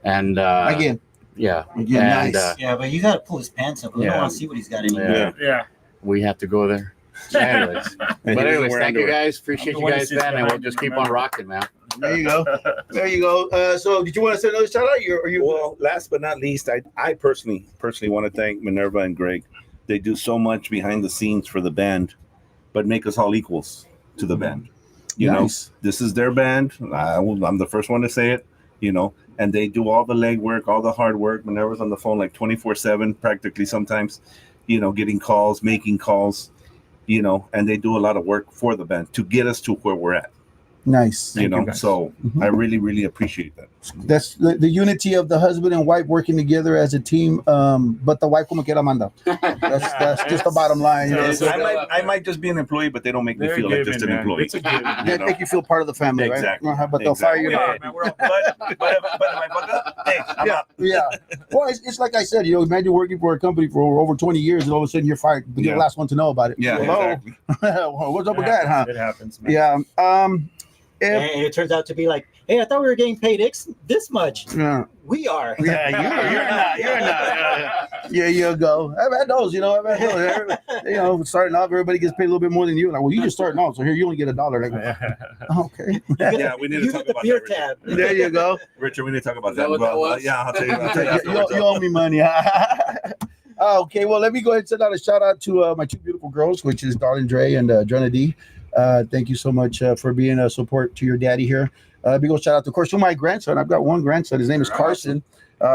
And Again, yeah, Again, and nice. Yeah, but you got to pull his pants up. We Yeah. don't want to see what he's got in Yeah. here. Yeah. we have to go there. Anyways, And but he doesn't anyways, wear thank you underwear. guys. Appreciate I'm the you one that guys, sits man, and we'll behind just you, keep on man. rocking, man. there you go. There you go. So, did you want to say another shout out? Or you? Well, last but not least, I personally want to thank Minerva and Greg. They do so much behind the scenes for the band, but make us all equals to the band. Nice. This is their band. I'm the first one to say it. And they do all the legwork, all the hard work. Minerva's on the phone like 24/7, practically sometimes. Getting calls, making calls. And they do a lot of work for the band to get us to where we're at. Nice. Thank you, guys. So Mhm. I really, really appreciate that. That's the unity of the husband and wife working together as a team. But the wife como quiera manda. That's just the bottom line. I might just be an employee, but they don't make me They're feel like giving, just an man. employee. It's a given. They make you feel part of the family, Exactly. right? But they'll fire you. We Yeah. are, man. We're all But if I fuck up, hey, I'm Yeah, out. yeah. Well, it's like I said, imagine working for a company for over 20 years and all of a sudden you're fired. But you're Yeah. the last one to know about it. Yeah, Hello? exactly. Well, what's up with that, huh? It happens, man. Yeah. And it turns out to be like, hey, I thought we were getting paid this much. Yeah. We are. Yeah, you're not. Yeah, you go. I've had those, I've had those. Starting off, everybody gets paid a little bit more than you. Like, well, you just starting off, so here you only get $1. Like, okay. Yeah, we need to You talk get the about beer that, tab. There you go. Richard, we need to talk about Is that that. what that Well, was? yeah, I'll tell you. You, afterwards. you owe me money. Okay, well, let me go ahead and send out a shout out to my two beautiful girls, which is Darlene Dre and Drenna D. Thank you so much for being a support to your daddy here. Big old shout out, of course, to my grandson. I've got one grandson. His name is Carson.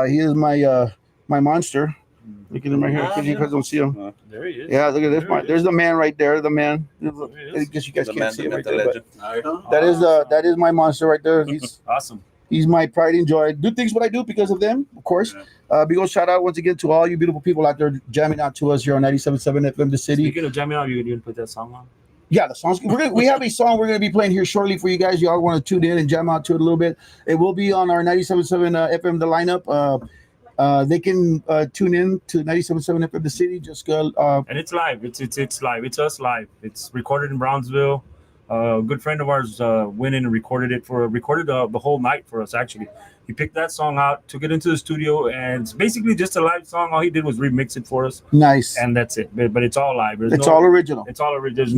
He is my monster. Look at him right here. Because you guys don't see him. There he is. Yeah, look at this. There's the man right there. The man. I guess you guys can't see him right there. That is my monster right there. He's awesome. He's my pride and joy. Do things what I do because of them, of course. Big old shout out once again to all you beautiful people out there jamming out to us here on 97.7 FM The City. Speaking of jamming out, you gonna put that song on? Yeah, the songs. We have a song we're gonna be playing here shortly for you guys. Y'all want to tune in and jam out to it a little bit. It will be on our 97.7 FM The Lineup. They can tune in to 97.7 FM The City. Just go. And it's live. It's live. It's us live. It's recorded in Brownsville. A good friend of ours went in and recorded the whole night for us. Actually, he picked that song out, took it into the studio, and it's basically just a live song. All he did was remix it for us. Nice. And that's it. But it's all live. It's all original. It's all original. There's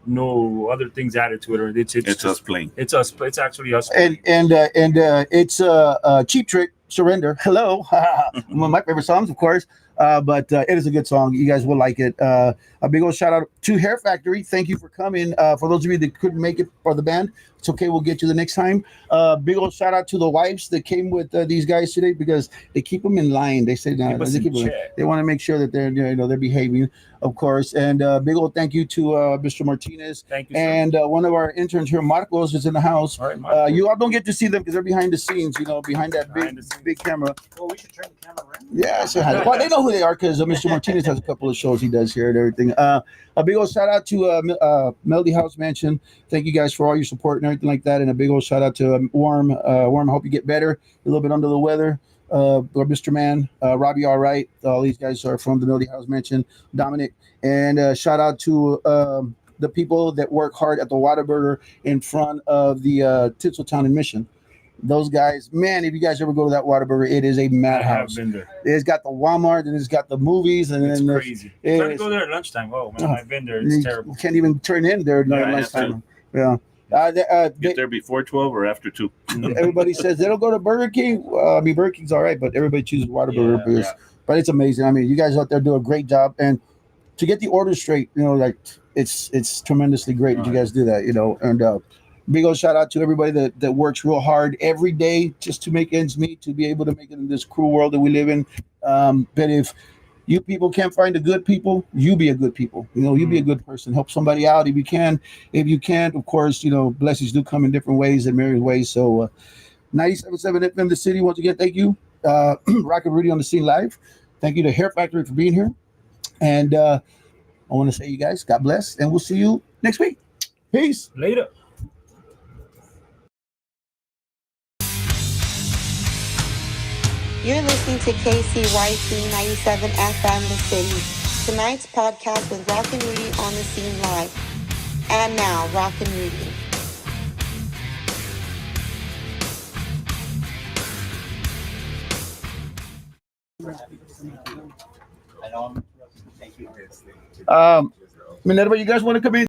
no other things added to it, or it's It's us playing. It's us. It's actually us. And it's Cheap Trick Surrender. Hello, one of my favorite songs, of course. But it is a good song. You guys will like it. A big old shout out to Hair Factory. Thank you for coming. For those of you that couldn't make it for the band, it's okay. We'll get you the next time. Big old shout out to the wives that came with these guys today because they keep them in line. They say they want to make sure that they're behaving, of course. And big old thank you to Mr. Martinez. Thank you, sir. And one of our interns here, Marcos, is in the house. All right, Marcos. You all don't get to see them because they're behind the scenes. Behind that big camera. Well, we should turn the camera around. Yeah, say hi. Well, they know who they are because Mr. Martinez has a couple of shows he does here and everything. A big old shout out to Melody House Mansion. Thank you guys for all your support and everything like that. And a big old shout out to Warm. Warm, I hope you get better. A little bit under the weather. Or Mr. Man, Robbie, all right. All these guys are from the Melody House Mansion. Dominic. And shout out to the people that work hard at the Whataburger in front of the Tinseltown in Mission. Those guys, man, if you guys ever go to that Whataburger, it is a madhouse. I have been there. It's got the Walmart and it's got the movies and it's then crazy. I'm trying to go there at lunchtime. Oh man, I've been there. It's terrible. You can't even turn in there during lunchtime. Yeah. Get there before 12 or after 2. Everybody says they don't go to Burger King. I mean, Burger King's all right, but everybody chooses Whataburger but it's amazing. I mean, you guys out there do a great job, and to get the orders straight, like it's tremendously great that you guys do that, and big old shout out to everybody that works real hard every day just to make ends meet, to be able to make it in this cruel world that we live in. But if you people can't find the good people, you be a good people. You be a good person. Help somebody out if you can. If you can't, of course, blessings do come in different ways and myriad ways. So 97.7 FM The City, once again, thank you. Rock and Rudy on the scene live. Thank you to Hair Factory for being here. And I want to say you guys, God bless, and we'll see you next week. Peace. Later. You're listening to KCYC 97 FM The City. Tonight's podcast with Rock and Rudy on the scene live. And now, Rock and Rudy. I know. Thank you. Minerva, you guys want to come in?